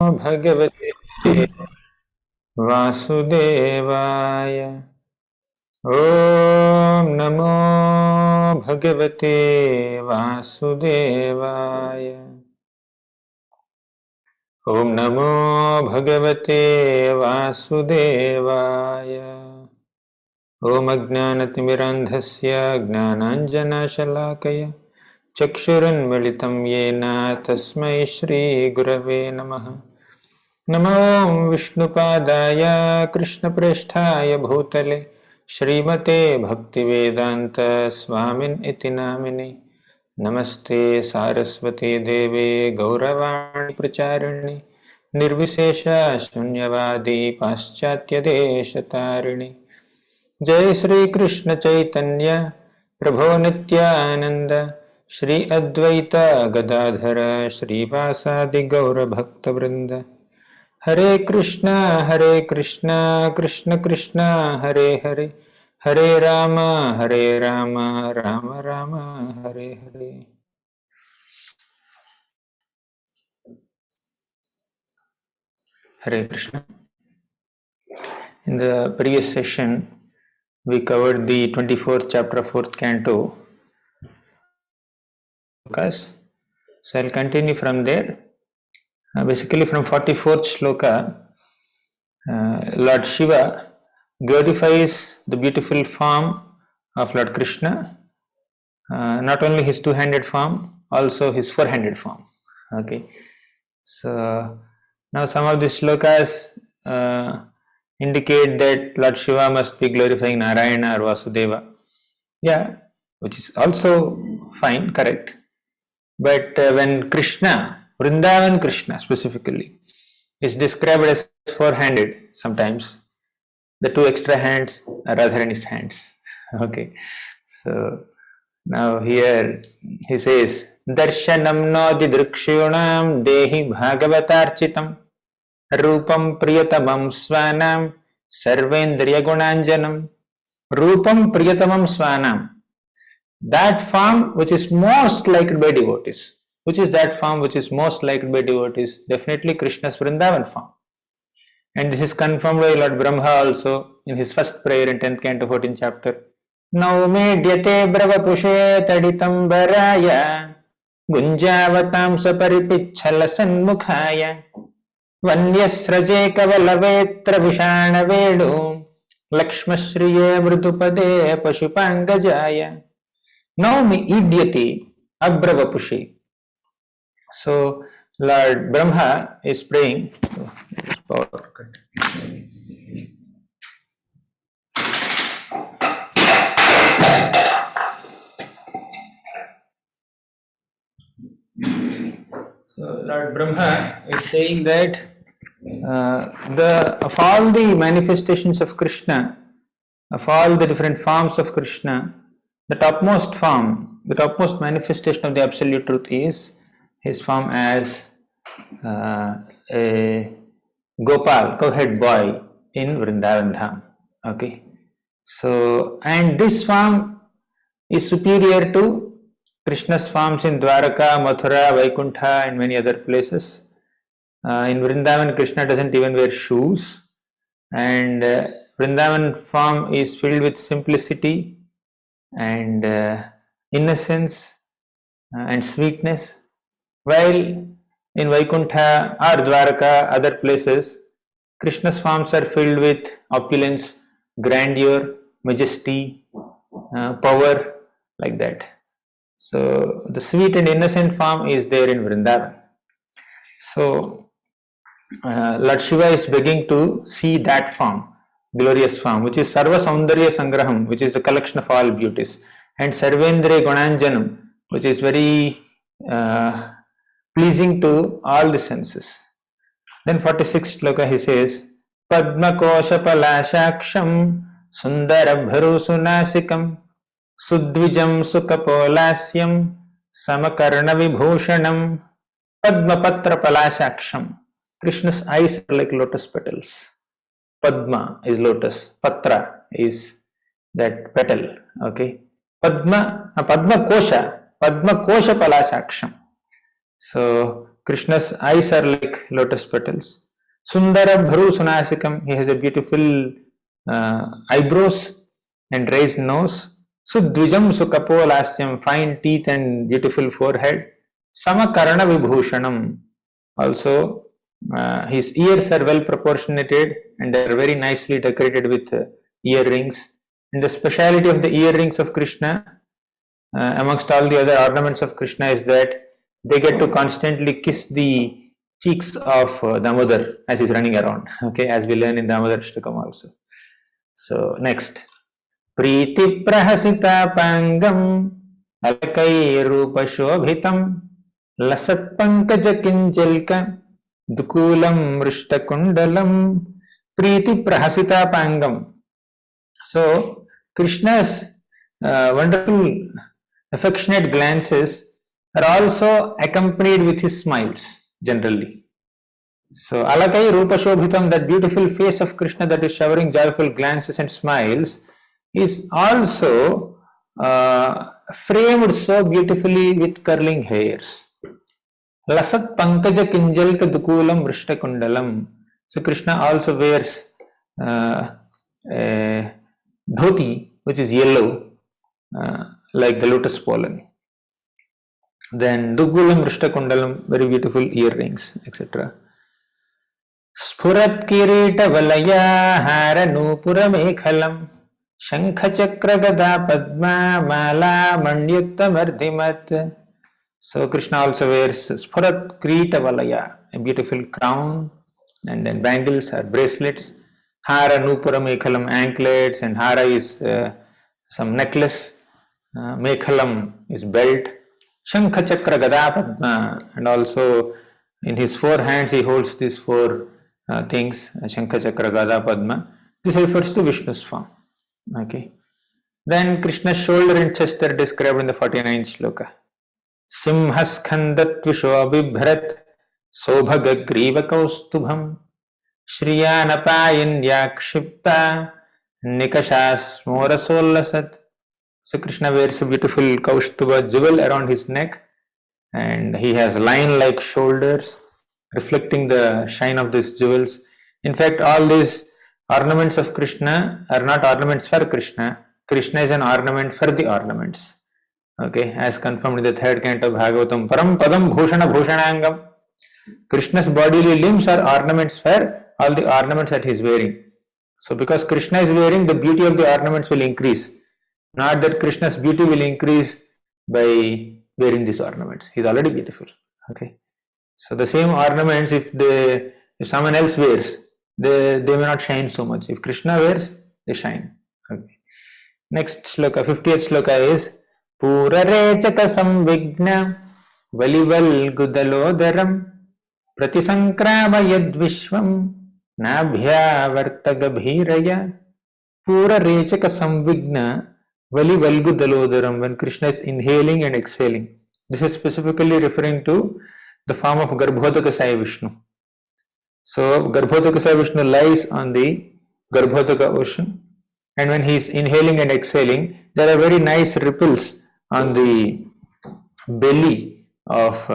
भगवते वासुदेवाय। ॐ नमो भगवते वासुदेवाय। ॐ नमो भगवते वासुदेवाय। ॐ अज्ञानतिमिरान्धस्य ज्ञानाञ्जनशलाकया चक्षुरुन्मिलितं येन तस्मै श्रीगुरवे नमः। नमो विष्णुपादाय कृष्णप्रेष्ठाय भूतले श्रीमते भक्तिवेदान्त स्वामिन् इति नामिने। नमस्ते सारस्वती देवे गौरवाणी प्रचारिणे निर्विशेष शून्यवादी पाश्चात्यदेशतारिणे। जय श्री कृष्ण चैतन्य प्रभो नित्यानंद श्री अद्वैत गदाधर श्रीवासादि गौर भक्तवृंद। हरे कृष्णा कृष्ण कृष्णा हरे हरे, हरे Ram Ram Ram Hare Hare. Hare Krishna. In the previous session, we covered the 24th chapter, 4th canto. So I'll continue from there. Basically, from 44th shloka, Lord Shiva glorifies the beautiful form of Lord Krishna, not only his two-handed form, also his four-handed form. Okay, so now some of these shlokas indicate that Lord Shiva must be glorifying Narayana or Vasudeva. Yeah, which is also fine, correct. But when Krishna, Vrindavan Krishna specifically, is described as four-handed, sometimes the two extra hands are rather in his hands. Okay, so now here he says, Darshanam no didrikshunam dehi bhagavatarchitam rupam priyatamam svanam sarvendriya gunanjanam. Rupam priyatamam svanam, that form which is most liked by devotees. Which is that form which is most liked by devotees? Definitely Krishna's Vrindavan form. And this is confirmed by Lord Brahma also in his first prayer in 10th canto 14th chapter. Naumedyate bravapushe taditam baraya gunjavatam saparipicchala sanmukhaya vanyasraje kavalavetra vishana vedu lakshmashriye mridupade pashupangajaya. Now me idyati abravapushi. So Lord Brahma is praying. So Lord Brahma is saying that of all the manifestations of Krishna, of all the different forms of Krishna, the topmost form, the topmost manifestation of the absolute truth is his form as a Gopal, cowhead boy in Vrindavan Dham. Okay, so and this form is superior to Krishna's forms in Dwaraka, Mathura, Vaikuntha, and many other places. In Vrindavan, Krishna doesn't even wear shoes, and Vrindavan form is filled with simplicity and innocence and sweetness, while in Vaikuntha or Dwaraka, other places, Krishna's forms are filled with opulence, grandeur, majesty, power, like that. So the sweet and innocent form is there in Vrindavan. So Lord Shiva is begging to see that form, glorious form, which is Sarva Saundarya Sangraham, which is the collection of all beauties, and Sarvendriya Gunanjanam, which is very pleasing to all the senses. Then 46th shloka he says, Padma Kosha Palashaksham Sundara Bharusunasikam Sudvijam Sukapolasyam Samakarna Vibhushanam. Padma Patra Palashaksham. Krishna's eyes are like lotus petals. Padma is lotus, Patra is that petal. Okay, Padma Kosha Palashaksham. So Krishna's eyes are like lotus petals. Sundara Bharu Sunasikam, he has a beautiful eyebrows and raised nose. Sudvijam Sukapolasya, fine teeth and beautiful forehead. Samakarana Vibhushanam, also his ears are well proportionated and are very nicely decorated with earrings. And the speciality of the earrings of Krishna, amongst all the other ornaments of Krishna, is that they get to constantly kiss the cheeks of Damodar as he's running around. Okay, as we learn in Damodar Shtakam also. So next, Priti Prahasita Pangam Alakai Rupa Shobhitam Lasat Pankaja Kinjalka Dukulam Rishta Kundalam Priti Prahasita Pangam. So Krishna's wonderful affectionate glances are also accompanied with his smiles generally. So Alakai Rupa Shobhitam, that beautiful face of Krishna that is showering joyful glances and smiles, is also framed so beautifully with curling hairs. Lasat Pankaja Kinjalka Dukulam Vrishta Kundalam. So Krishna also wears a dhoti which is yellow like the lotus pollen. Then Dukulam Vrishta Kundalam, very beautiful earrings, etc. Spurat Kirita Valaya Hara Nupura Mekhalam Shankha Chakra Gada Padma Mala Manyukta Mardhimat. So Krishna also wears Spurat Kirita Valaya, a beautiful crown, and then bangles or bracelets. Hara Nupura Mekhalam, anklets, and Hara is some necklace. Mekhalam is belt. Shankha Chakra Gada Padma, and also in his four hands he holds these four things, Shankha Chakra Gada Padma. This refers to Vishnu's form. Okay. Then Krishna's shoulder and chest are described in the 49th shloka. Simhaskhandatvisho Bibharat Sobhagagriva Kaustubham Shriyanapayindyakshipta Nikashas Morasolasat. So Krishna wears a beautiful Kaustuba jewel around his neck, and he has lion-like shoulders reflecting the shine of these jewels. In fact, all these ornaments of Krishna are not ornaments for Krishna. Krishna is an ornament for the ornaments. Okay, as confirmed in the third canto of Bhagavatam, Param Padam Bhushana Bhushanangam. Krishna's bodily limbs are ornaments for all the ornaments that he is wearing. So because Krishna is wearing, the beauty of the ornaments will increase. Not that Krishna's beauty will increase by wearing these ornaments. He is already beautiful. Okay. So the same ornaments, if someone else wears, they may not shine so much. If Krishna wears, they shine. Okay. Next shloka, 50th shloka is Purarechaka Samvigna Valival Gudalodaram Pratisankrama Yadvishvam Nabhya Vartagabhiraya. Purarechaka Samvigna Valivalgu Dalodaram, when Krishna is inhaling and exhaling. This is specifically referring to the form of Garbhodaka Vishnu. So Garbhodaka Vishnu lies on the Garbhodaka ocean, and when he is inhaling and exhaling, there are very nice ripples on the belly of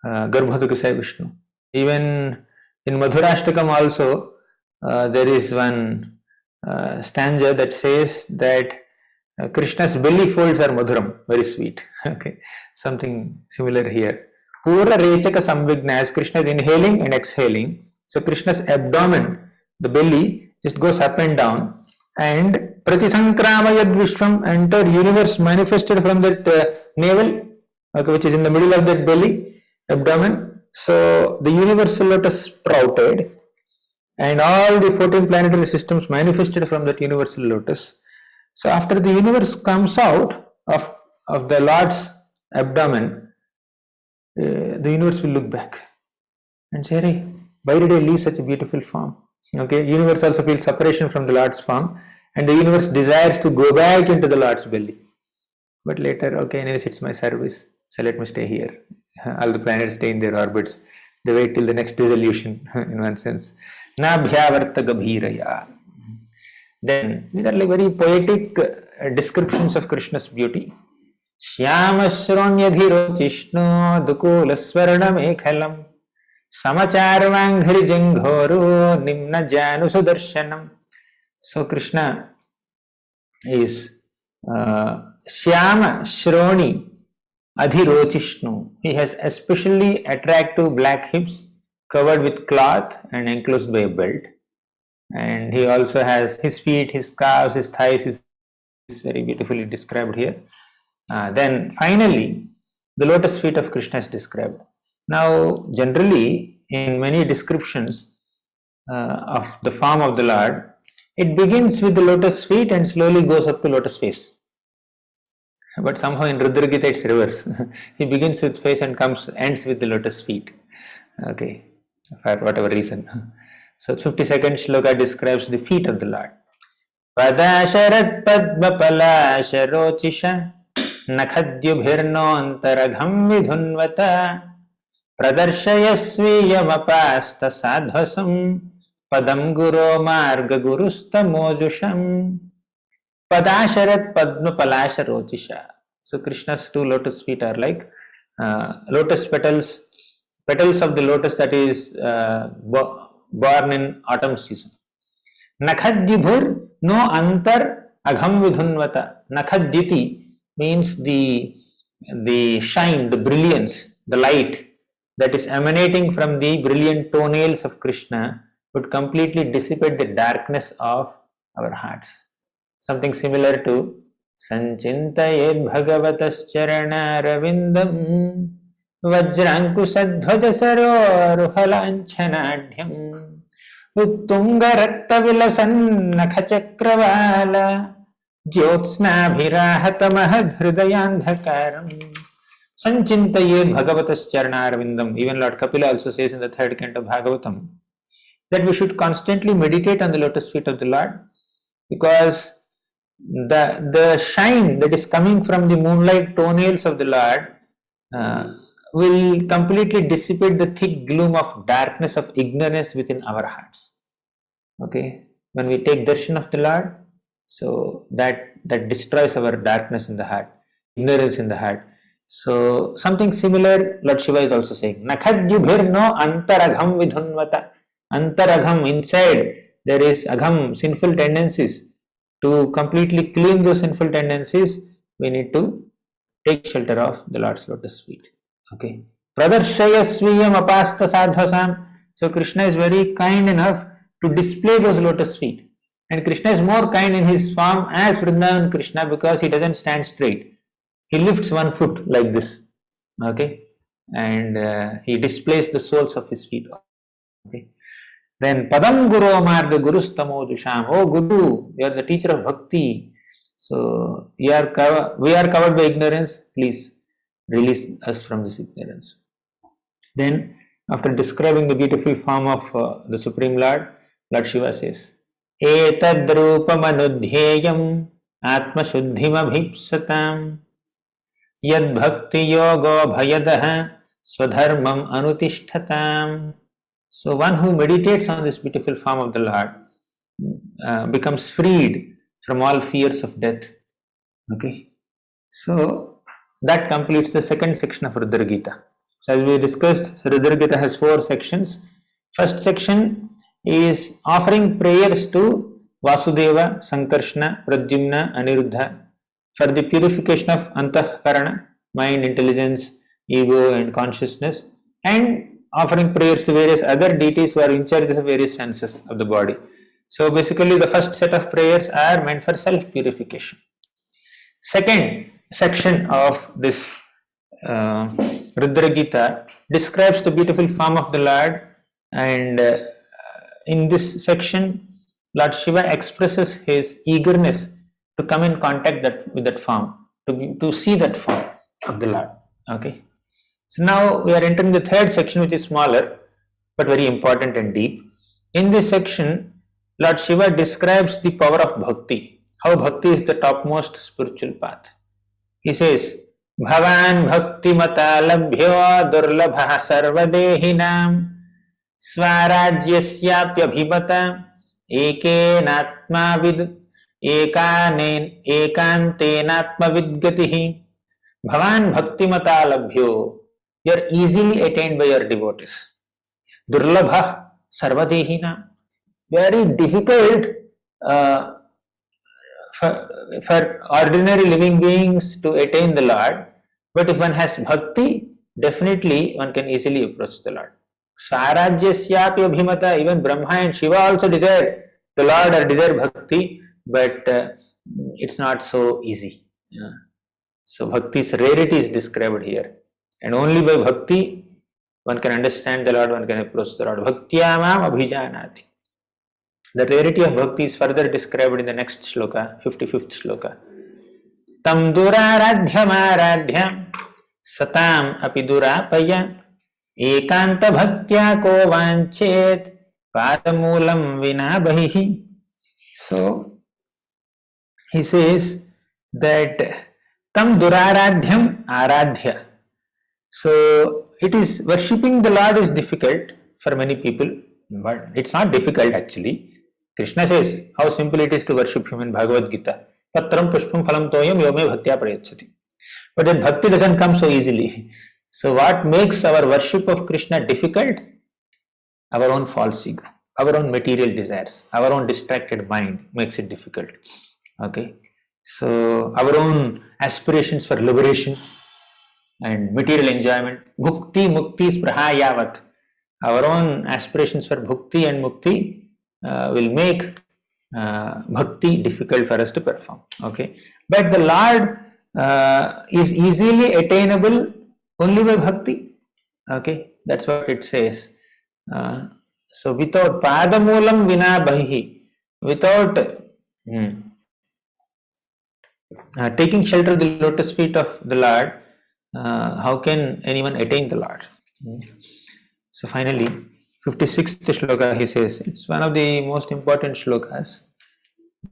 Garbhodaka Vishnu. Even in Madhurashtakam also, there is one stanza that says that Krishna's belly folds are madhuram, very sweet. Okay, something similar here. Pura Rechaka Samvigna, as Krishna is inhaling and exhaling, so Krishna's abdomen, the belly, just goes up and down, and Pratisankrama Yad Vishwam, entire universe manifested from that navel, okay, which is in the middle of that belly, abdomen. So the universal lotus sprouted, and all the 14 planetary systems manifested from that universal lotus. So after the universe comes out of the Lord's abdomen, the universe will look back and say, hey, why did I leave such a beautiful form? Okay, universe also feels separation from the Lord's form, and the universe desires to go back into the Lord's belly. But later, okay, anyways, it's my service, so let me stay here. All the planets stay in their orbits. They wait till the next dissolution, in one sense. Nabhyavarta Gabhiraya. Then these are like very poetic descriptions of Krishna's beauty. Shyamashronyadirociஷ்no dukulasvarnamekhalam samacharvanghrijanghoru nimna janu sudarshanam. So Krishna is Shyama Shroni Adhirochisnu. He has especially attractive black hips covered with cloth and enclosed by a belt. And he also has his feet, his calves, his thighs is very beautifully described here. Then finally, the lotus feet of Krishna is described. Now, generally, in many descriptions of the form of the Lord, it begins with the lotus feet and slowly goes up to lotus face. But somehow in Rudra Gita it's reverse. He begins with face and ends with the lotus feet. Okay, for whatever reason. So 52nd shloka describes the feet of the Lord. Padasharat padmapalasharochisha nakhadyubhirnontaragham vidhunvata pradarshayasviyamapasta sadhvasam padam guro marga gurustamojusham. Padasharat padmapalasharochisha. So Krishna's two lotus feet are like lotus petals of the lotus that is born in autumn season. Nakhadyibhur no antar agham vidhunvata. Nakhadyiti means the shine, the brilliance, the light that is emanating from the brilliant toenails of Krishna would completely dissipate the darkness of our hearts. Something similar to Sanchintayed Bhagavatascharanarvindam Vajrankusadhvajasaroruhalanchanadhyam Uttungaraktavilasannakhachakravala Jyotsnabhirahatamahadhridayandhakaram. Sanchintayed Bhagavatascharanarvindam. Even Lord Kapila also says in the third canto of Bhagavatam that we should constantly meditate on the lotus feet of the Lord, because the shine that is coming from the moonlight toenails of the Lord will completely dissipate the thick gloom of darkness of ignorance within our hearts. Okay, when we take darshan of the Lord, so that destroys our darkness in the heart, ignorance in the heart. So something similar Lord Shiva is also saying, Nakhadyubhirno antaragham vidhunvata. Antaragham, inside there is agham, sinful tendencies. To completely clean those sinful tendencies, we need to take shelter of the Lord's lotus feet. Okay. Pradarshayasviyam apasta sadhasam. So Krishna is very kind enough to display those lotus feet. And Krishna is more kind in his form as Vrindavan Krishna because he doesn't stand straight. He lifts one foot like this. Okay. And he displays the soles of his feet. Okay. Then Padam Guru Marga Gurustamojusham. Oh Guru, you are the teacher of bhakti. So we are covered by ignorance. Please release us from this ignorance. Then, after describing the beautiful form of the Supreme Lord, Lord Shiva says, Etadrupamanudhyeyam Atma Shuddhimabhipsatam Yad Bhakti Yogo Bhayadaha Swadharmam Anutishtatam. So one who meditates on this beautiful form of the Lord becomes freed from all fears of death. Okay. So that completes the second section of Rudra Gita. So as we discussed, Rudra Gita has 4 sections. First section is offering prayers to Vasudeva, Sankarshna, Pradyumna, Aniruddha for the purification of Antahkarana, mind, intelligence, ego and consciousness, and offering prayers to various other deities who are in charge of various senses of the body. So basically the first set of prayers are meant for self-purification. Second section of this Rudra Gita describes the beautiful form of the Lord, and in this section Lord Shiva expresses his eagerness to come in contact with that form, to see that form of the Lord. Okay. So now we are entering the third section, which is smaller but very important and deep. In this section, Lord Shiva describes the power of bhakti, how bhakti is the topmost spiritual path. He says, Bhavan bhakti mata labhyo durlabha sarvadehinam svarajyasyapyabhimata ekantenatma vidgatihi Bhavan bhaktimata labhyo. You are easily attained by your devotees. Durlabha sarvadehina. Very difficult uh, for ordinary living beings to attain the Lord. But if one has bhakti, definitely one can easily approach the Lord. Swarajyasyapi abhimata, even Brahma and Shiva also desire the Lord or desire bhakti, but it's not so easy. Yeah. So bhakti's rarity is described here. And only by bhakti one can understand the Lord, one can approach the Lord. Bhaktyamam abhijanati. The rarity of bhakti is further described in the next shloka, 55th shloka. Tam duraradhyam satam api durapaya ekanta bhaktya ko vanchet padamulam vina bahihi. So he says that tam duraradhyam aradhya. So it is worshipping the Lord is difficult for many people, but it's not difficult actually. Krishna says how simple it is to worship him in Bhagavad Gita. Patram pushpam phalam toyam yome bhaktya prayachati. But then bhakti doesn't come so easily. So what makes our worship of Krishna difficult? Our own false ego, our own material desires, our own distracted mind makes it difficult. Okay. So our own aspirations for liberation and material enjoyment, bhukti mukti sprahayavat. Our own aspirations for bhukti and mukti will make bhakti difficult for us to perform. Okay, but the Lord is easily attainable only by bhakti. Okay, that's what it says. So without padamulam vina bahihi, without taking shelter of the lotus feet of the Lord, how can anyone attain the Lord? So finally, 56th shloka he says, it's one of the most important shlokas.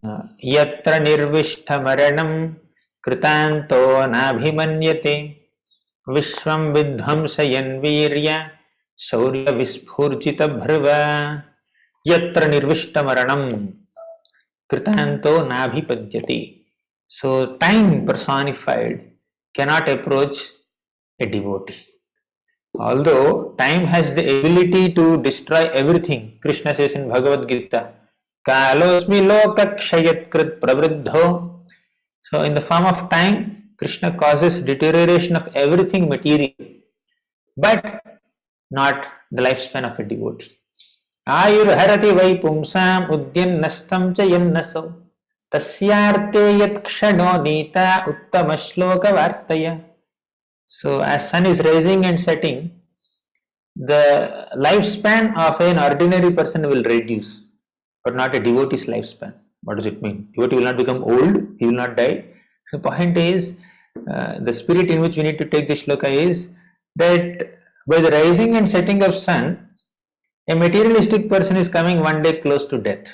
Yatra nirvishta maranam kritanto nabhimanyate vishvam vidhamsayan virya shaurya vispurjita bhrava yatra nirvishta maranam kritanto nabhipadyate. So time personified cannot approach a devotee. Although time has the ability to destroy everything, Krishna says in Bhagavad Gita, Kalosmi lokakshayat pravriddho. So in the form of time, Krishna causes deterioration of everything material, but not the lifespan of a devotee. Ayurharati vai pumsam udyannastam cha yannasau tasyarte yat kshano nita uttama shloka vartaya. So as sun is rising and setting, the lifespan of an ordinary person will reduce, but not a devotee's lifespan. What does it mean? Devotee will not become old, he will not die. The point is, the spirit in which we need to take this shloka is that by the rising and setting of sun, a materialistic person is coming one day close to death,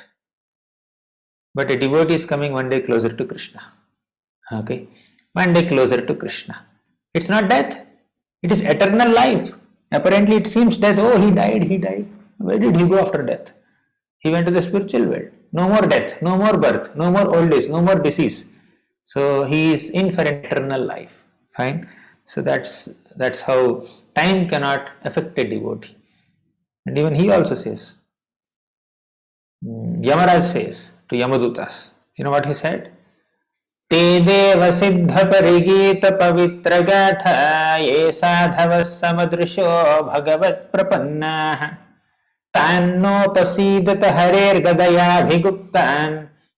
but a devotee is coming one day closer to Krishna. Okay, one day closer to Krishna. It's not death, it is eternal life. Apparently it seems death, oh he died, he died. Where did he go after death? He went to the spiritual world. No more death, no more birth, no more old age, no more disease. So he is in for eternal life. Fine. So that's how time cannot affect a devotee. And even he also says, Yamaraj says to Yamadutas, you know what he said? Te deva siddha parigita pavitra gatha ye sadhava samadrisho bhagavat prapanna तान्नोपसीदत हरेर्गदयाभिगुप्तान्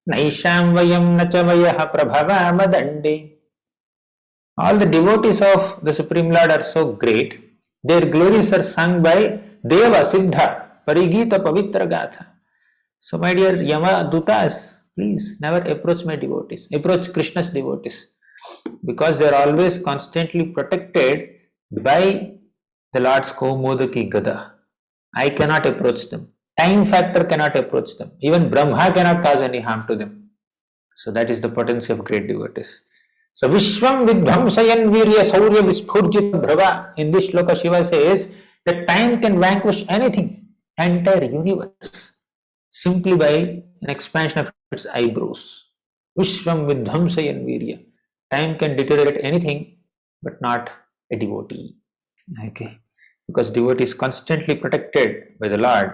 नैषां वयं न च वयः प्रभवाम दण्डे. All the devotees of the Supreme Lord are so great. Their glories are sung by Deva Siddha Parigita Pavitra Gatha. So my dear Yama Dutas, please never approach my devotees. Approach Krishna's devotees, because they are always constantly protected by the Lord's Kaumodaki Gada. I cannot approach them. Time factor cannot approach them. Even Brahma cannot cause any harm to them. So that is the potency of great devotees. So Vishwam Vidhamsayan Virya Saurya Vispurjita Bhrava. In this shloka Shiva says that time can vanquish anything, entire universe, simply by an expansion of its eyebrows. Vishwam Vidhamsayan Virya. Time can deteriorate anything but not a devotee. Okay, because devotee is constantly protected by the Lord.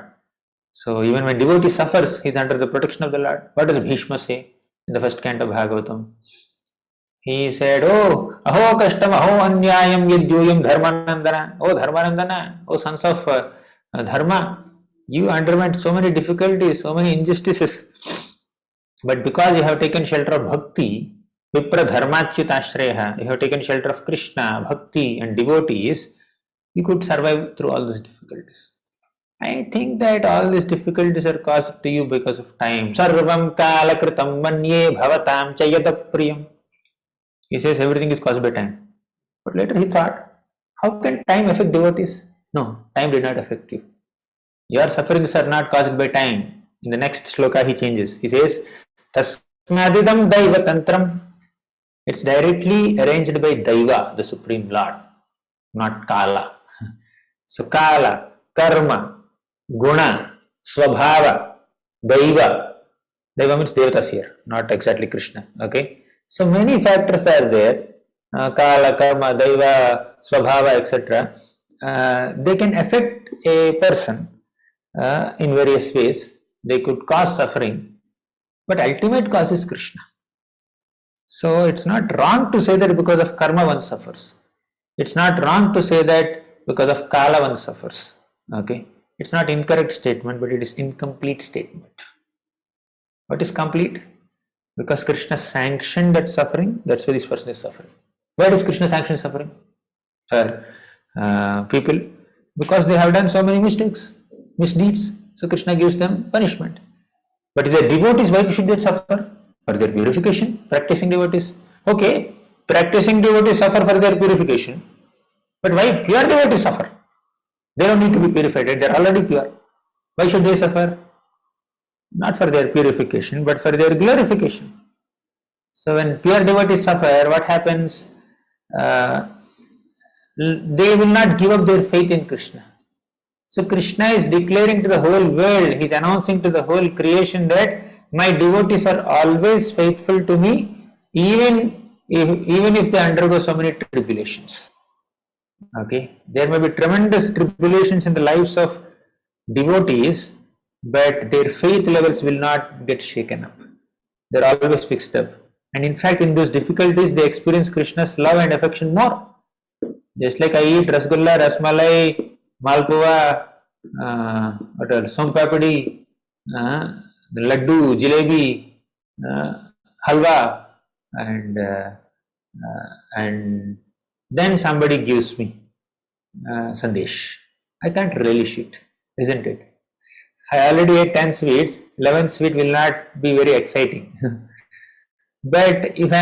So even when devotee suffers, he is under the protection of the Lord. What does Bhishma say in the first canto of Bhagavatam? He said, "Oh, aho kashtam, aho anyayam yadyoyam dharmanandana." Oh Dharmanandana, oh sons of Dharma, you underwent so many difficulties, so many injustices. But because you have taken shelter of bhakti, Vipra Dharmachyutashreya, you have taken shelter of Krishna, bhakti and devotees, you could survive through all these difficulties. I think that all these difficulties are caused to you because of time. Sarvam kalakritam manye bhavatam chayata priyam. He says everything is caused by time. But later he thought, how can time affect devotees? No, time did not affect you. Your sufferings are not caused by time. In the next shloka he changes. He says, Tasmadidam Daiva Tantram. It's directly arranged by Daiva, the Supreme Lord, not Kala. So Kala, Karma, Guna, Swabhava, Daiva. Daiva means Devatas here, not exactly Krishna. Okay. So many factors are there. Kala, Karma, Daiva, Swabhava, etc. They can affect a person in various ways. They could cause suffering, but ultimate cause is Krishna. So it's not wrong to say that because of karma one suffers. It's not wrong to say that because of kala one suffers. Okay, it's not incorrect statement, but it is incomplete statement. What is complete? Because Krishna sanctioned that suffering, that's why this person is suffering. Why does Krishna sanction suffering for people? Because they have done so many mistakes, misdeeds. So Krishna gives them punishment. But if they are devotees, why should they suffer? For their purification, practicing devotees. Okay, practicing devotees suffer for their purification. But why pure devotees suffer? They don't need to be purified, they are already pure. Why should they suffer? Not for their purification, but for their glorification. So when pure devotees suffer, what happens? They will not give up their faith in Krishna. So Krishna is declaring to the whole world, he is announcing to the whole creation that my devotees are always faithful to me, even if they undergo so many tribulations. Okay, there may be tremendous tribulations in the lives of devotees, but their faith levels will not get shaken up. They are always fixed up. And in fact, in those difficulties, they experience Krishna's love and affection more. Just like I eat rasgulla, rasmalai, malpua, what else? Sompapadi, laddu, jalebi, halwa, and then somebody gives me sandesh. I can't relish it, isn't it? I already ate 10 sweets, 11th sweet will not be very exciting. But if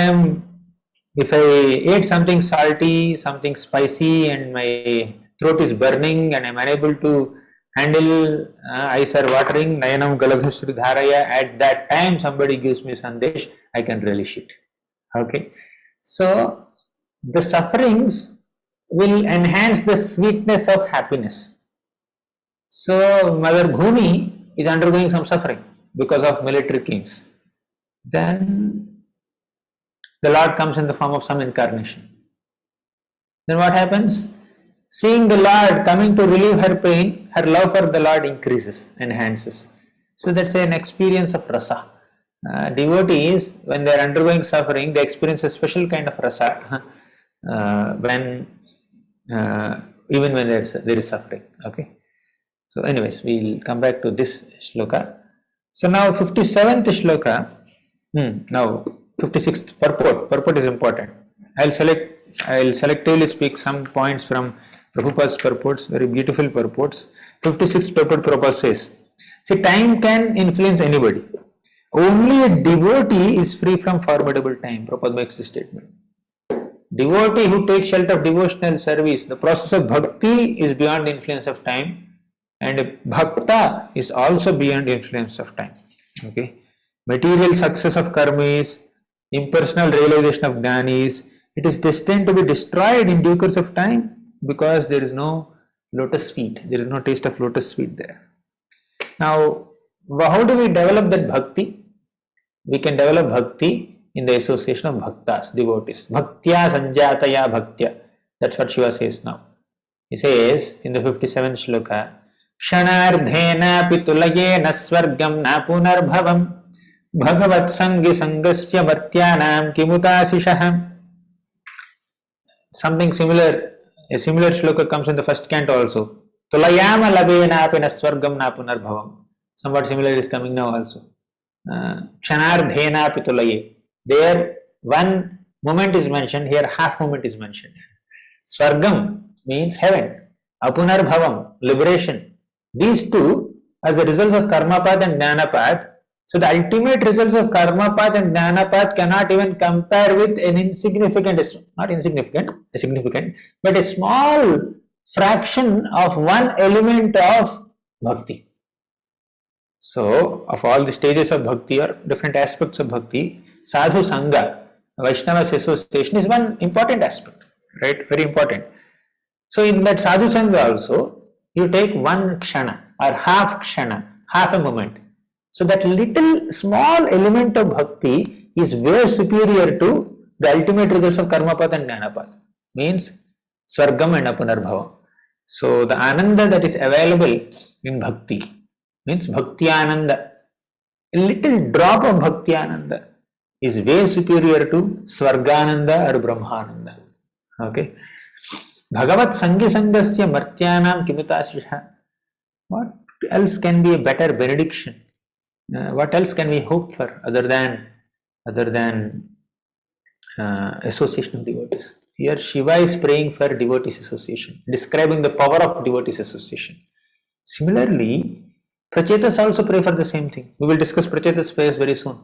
I ate something salty, something spicy, and my throat is burning and I'm unable to handle, eyes are watering, nayanam galadhasri dharaya, at that time somebody gives me sandesh, I can relish it. Okay. So the sufferings will enhance the sweetness of happiness. So Mother Bhumi is undergoing some suffering because of military kings. Then the Lord comes in the form of some incarnation. Then what happens? Seeing the Lord coming to relieve her pain, her love for the Lord increases, enhances. So that's an experience of rasa. Devotees, when they are undergoing suffering, they experience a special kind of rasa when even when there is suffering. Okay. So, anyways, we'll come back to this shloka. So now 57th shloka. Now 56th purport. Purport is important. I'll selectively speak some points from Prabhupada's purports, very beautiful purports. 56th purport Prabhupada says, see, time can influence anybody. Only a devotee is free from formidable time. Prabhupada makes this statement. Devotee who takes shelter of devotional service, the process of bhakti is beyond the influence of time, and bhakta is also beyond the influence of time. Okay. Material success of karmis, impersonal realization of jnanis, it is destined to be destroyed in due course of time because there is no lotus feet, there is no taste of lotus feet there. Now, how do we develop that bhakti? We can develop bhakti in the association of bhaktas, devotees. Bhaktya sanjataya bhaktya. That's what Shiva says now. He says in the 57th shloka, Kshanardhena pitulayena swargam na punarbhavam bhagavat sangi sangasya martyanam kimutasishaham. Something similar, a similar shloka comes in the first canto also. Tulayama labena apena swargam na punarbhavam. Somewhat similar is coming now also. Kshanardhena pitulaye. There one moment is mentioned, here half moment is mentioned. Swargam means heaven, apunarbhavam, liberation. These two are the results of karma path and jnana path. So the ultimate results of karma path and jnana path cannot even compare with an insignificant, not insignificant, a significant, but a small fraction of one element of bhakti. So, of all the stages of bhakti or different aspects of bhakti, sadhu sangha, Vaishnava's association is one important aspect, right? Very important. So, in that sadhu sangha also, you take one kshana or half a moment. So, that little small element of bhakti is way superior to the ultimate results of karma path and jnana path. Means swargam and apunarbhavam. So, the ananda that is available in bhakti means bhakti ananda. A little drop of bhakti ananda is way superior to swargananda or brahmananda. Okay. Bhagavat sangi sangasya martyanam kimutasisha. What else can be a better benediction? What else can we hope for other than association of devotees? Here Shiva is praying for devotees association, describing the power of devotees association. Similarly, Prachetas also pray for the same thing. We will discuss Prachetas prayers very soon.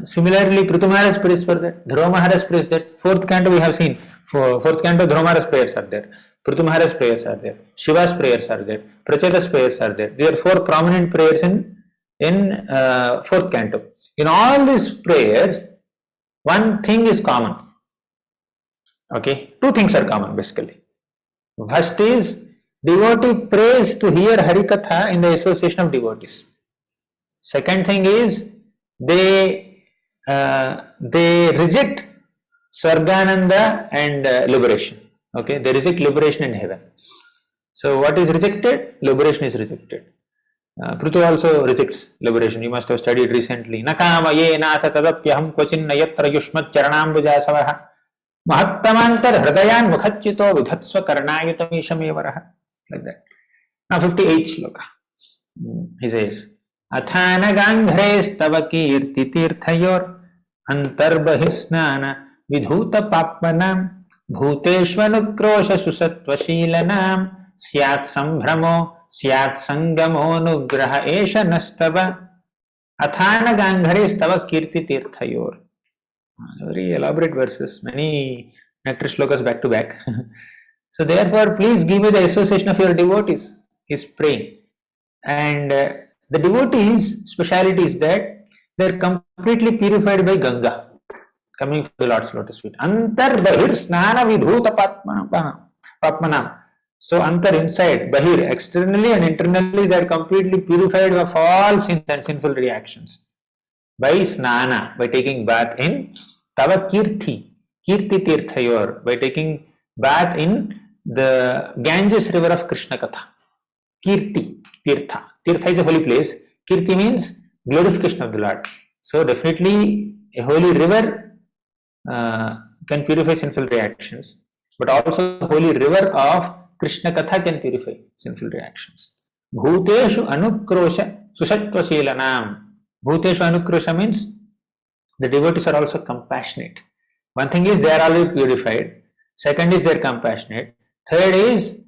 Similarly, Prithu Maharaj prays for that. Dhruva Maharaj prays that. Fourth canto we have seen. Fourth canto, Dhruva Maharaj prayers are there. Prithu Maharaj prayers are there. Shiva's prayers are there. Prachetas prayers are there. There are four prominent prayers in fourth canto. In all these prayers, one thing is common. Okay, two things are common basically. First is devotee prays to hear Harikatha in the association of devotees. Second thing is they reject Swargananda and liberation. Okay, they reject liberation in heaven. So what is rejected? Liberation is rejected. Prithu also rejects liberation. You must have studied recently. Nakama ye natha tadapyaham kvachin nayatra yushmat charanambujasavaha mahattamantar hridayan mukhachito vidhatsva karnayutamisham. Like that. Now 58th shloka. He says, Athana gandhre stava kirti tirthayor antarbhisnana vidhuta papmanam bhuteshvanukrosha susatvashilanam syat sambhramo syat sangamo nugraha esha nastava athana gandhre stava kirti tirthayor. Very elaborate verses, many nectar shlokas back to back. So therefore, please give me the association of your devotees. He is praying. And the devotees' speciality is that they are completely purified by Ganga, coming from the Lord's lotus feet. Antar bahir snana vidhuta papmanam. So antar inside, bahir externally and internally they are completely purified of all sins and sinful reactions. By snana, by taking bath in tava kirti tirthayor, by taking bath in the Ganges river of Krishna Katha. Kirti, Tirtha. Tirtha is a holy place. Kirti means glorification of the Lord. So definitely a holy river can purify sinful reactions, but also the holy river of Krishna Katha can purify sinful reactions. Bhuteshu anukrosha susatvaselanam. Bhuteshu anukrosha means the devotees are also compassionate. One thing is they are already purified. Second is they are compassionate. Third is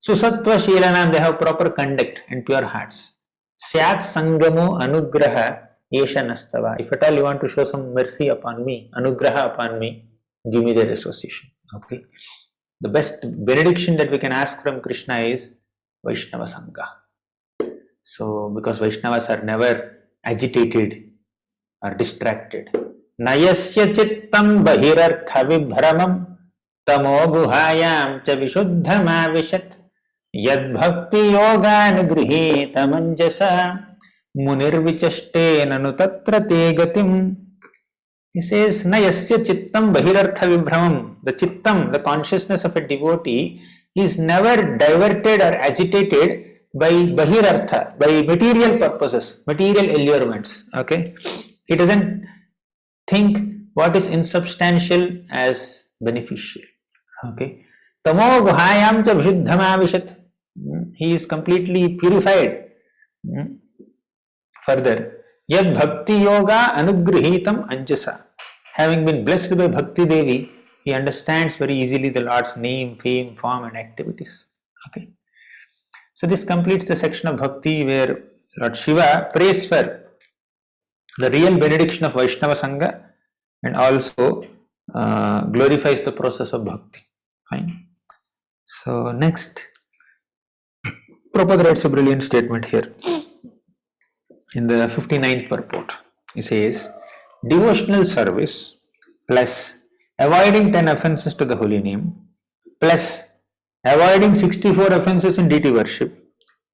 Susatva Shilanam, they have proper conduct and pure hearts. Syat Sangamo Anugraha Yesha Nastava. If at all you want to show some mercy upon me, Anugraha upon me, give me their association. Okay. The best benediction that we can ask from Krishna is Vaishnava Sangha. So, because Vaishnavas are never agitated or distracted. Nayasya Chittam Bahirartha Vibhramam Tamo guhayam cha vishuddhamavishat yad bhakti yoganugrihita manjasa munirvichashtena nu tatra te gatim. He says, Na yasya chittam bahirartha vibhramam. The chittam, the consciousness of a devotee, is never diverted or agitated by bahirartha, by material purposes, material allurements. Okay? He doesn't think what is insubstantial as beneficial. Okay? Tamo guhayam cha vishuddhamavishat. He is completely purified. Further, yad bhakti yoga anugrahitam anjasa. Having been blessed by Bhakti Devi, he understands very easily the Lord's name, fame, form, and activities. Okay. So this completes the section of Bhakti where Lord Shiva prays for the real benediction of Vaishnava Sangha and also glorifies the process of Bhakti. Fine. So next, Prabhupada writes a brilliant statement here in the 59th purport. He says, devotional service plus avoiding 10 offenses to the holy name plus avoiding 64 offenses in deity worship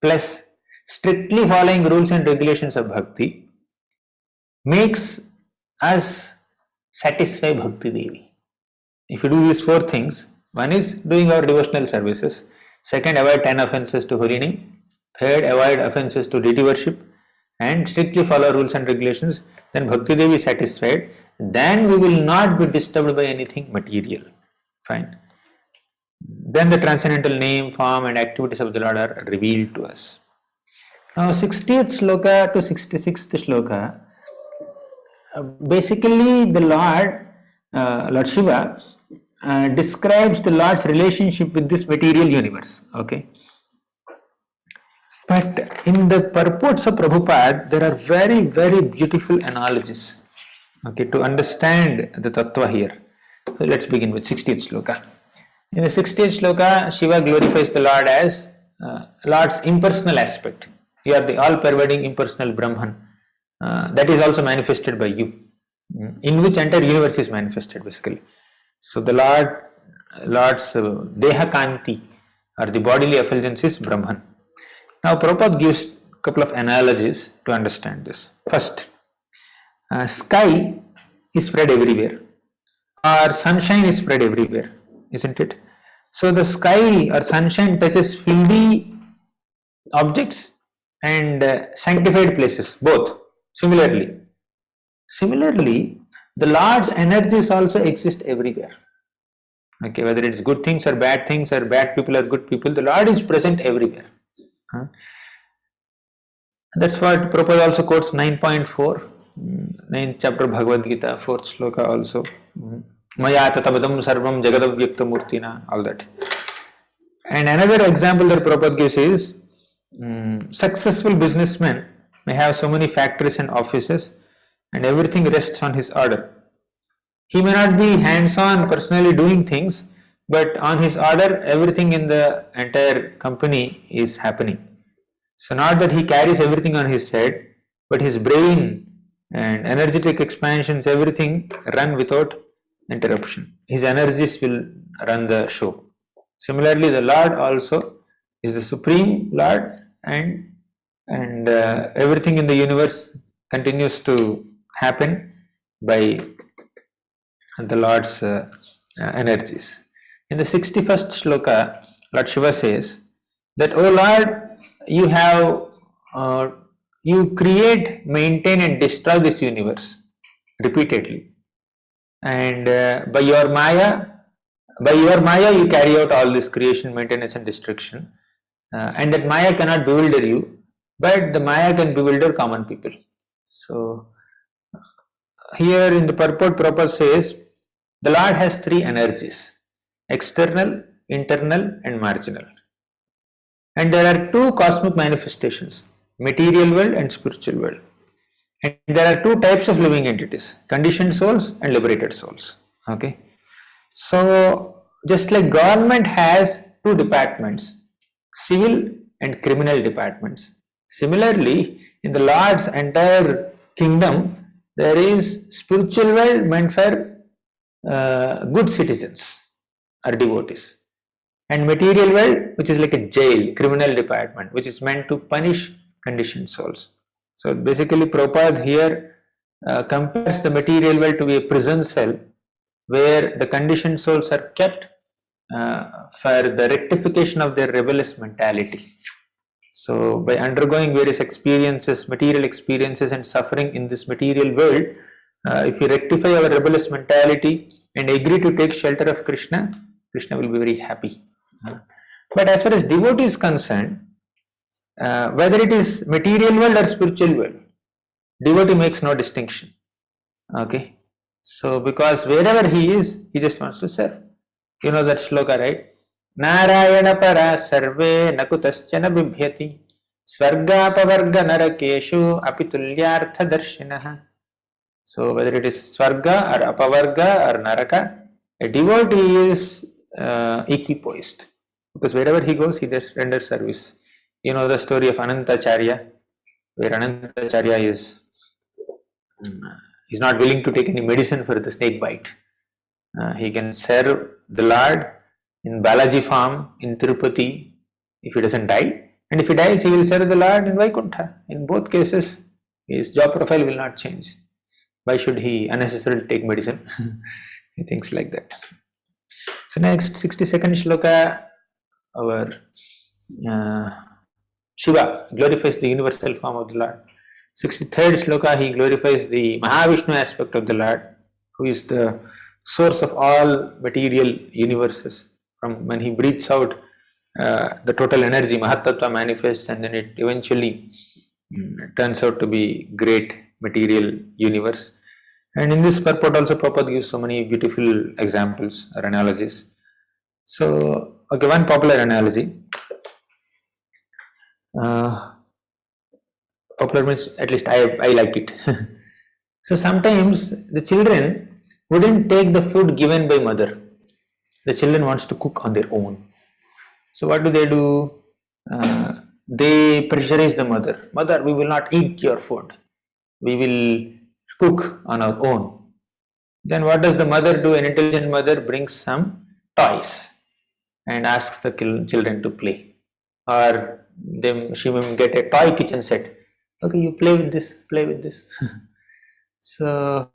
plus strictly following rules and regulations of bhakti makes us satisfy Bhakti Devi. If you do these four things, one is doing our devotional services, second, avoid 10 offenses to holy name, third, avoid offenses to deity worship, and strictly follow rules and regulations, then Bhakti Devi is satisfied, then we will not be disturbed by anything material. Fine. Then the transcendental name, form, and activities of the Lord are revealed to us. Now, 60th sloka to 66th sloka, basically the Lord Shiva, describes the Lord's relationship with this material universe. Okay. But in the purports of Prabhupada, there are very, very beautiful analogies, okay, to understand the tattva here. So let's begin with 60th sloka. In the 60th sloka, Shiva glorifies the Lord as Lord's impersonal aspect. You are the all-pervading impersonal Brahman. That is also manifested by you, in which entire universe is manifested basically. So the Lord's Deha Kanti or the bodily effulgence is Brahman. Now Prabhupada gives a couple of analogies to understand this. First, sky is spread everywhere, or sunshine is spread everywhere, isn't it? So the sky or sunshine touches filthy objects and sanctified places, both. Similarly, the Lord's energies also exist everywhere. Okay, whether it's good things or bad people or good people, the Lord is present everywhere. That's what Prabhupada also quotes 9.4, 9th chapter Bhagavad Gita, 4th sloka also. Maya tatabadam sarvam jagadavyakta murtina, all that. And another example that Prabhupada gives is successful businessmen may have so many factories and offices and everything rests on his order. He may not be hands-on personally doing things, but on his order everything in the entire company is happening. So not that he carries everything on his head, but his brain and energetic expansions, everything run without interruption. His energies will run the show. Similarly, the Lord also is the supreme Lord, and everything in the universe continues to happen by the Lord's energies. In the 61st sloka, Lord Shiva says that, O Lord, you create, maintain and destroy this universe repeatedly, and by your Maya you carry out all this creation, maintenance and destruction, and that Maya cannot bewilder you, but the Maya can bewilder common people. So here in the purport, Prabhupada says the Lord has three energies: external, internal and marginal. And there are two cosmic manifestations, material world and spiritual world. And there are two types of living entities, conditioned souls and liberated souls. Okay. So just like government has two departments, civil and criminal departments, similarly in the Lord's entire kingdom there is spiritual world meant for good citizens or devotees, and material world which is like a jail, criminal department, which is meant to punish conditioned souls. So basically Prabhupada here compares the material world to be a prison cell where the conditioned souls are kept for the rectification of their rebellious mentality. So, by undergoing various experiences, material experiences, and suffering in this material world, if we rectify our rebellious mentality and agree to take shelter of Krishna, Krishna will be very happy. But as far as devotee is concerned, whether it is material world or spiritual world, devotee makes no distinction. Okay, so because wherever he is, he just wants to serve. You know that shloka, right? Narayana para sarve nakutaschana bibhyati swargapavarga narakeshu apitulyartha darshinaha. So whether it is swarga or apavarga or naraka, a devotee is equipoised because wherever he goes, he does render service. You know the story of Anantacharya, where Anantacharya is not willing to take any medicine for the snake bite. He can serve the Lord in Balaji farm in Tirupati if he doesn't die, and if he dies, he will serve the Lord in Vaikuntha. In both cases, his job profile will not change. Why should he unnecessarily take medicine? He thinks like that. So next 62nd shloka, our Shiva glorifies the universal form of the Lord. 63rd shloka, he glorifies the Mahavishnu aspect of the Lord, who is the source of all material universes. From when he breathes out, the total energy, Mahatattva, manifests, and then it eventually turns out to be great material universe. And in this purport also Prabhupada gives so many beautiful examples or analogies. So, okay, one popular analogy. Popular means at least I like it. So sometimes the children wouldn't take the food given by mother. The children wants to cook on their own. So what do? They pressurize the mother. Mother, we will not eat your food. We will cook on our own. Then what does the mother do? An intelligent mother brings some toys and asks the children to play. Or she will get a toy kitchen set. Okay, you play with this, play with this. So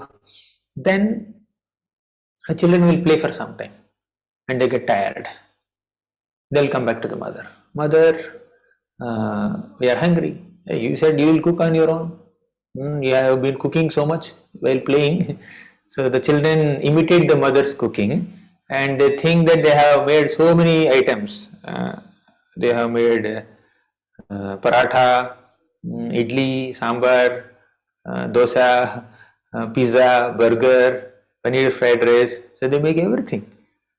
then the children will play for some time and they get tired. They'll come back to the mother. Mother, we are hungry. You said you will cook on your own. You have been cooking so much while playing. So the children imitate the mother's cooking and they think that they have made so many items. They have made paratha, idli, sambar, dosa, pizza, burger, paneer fried rice. So they make everything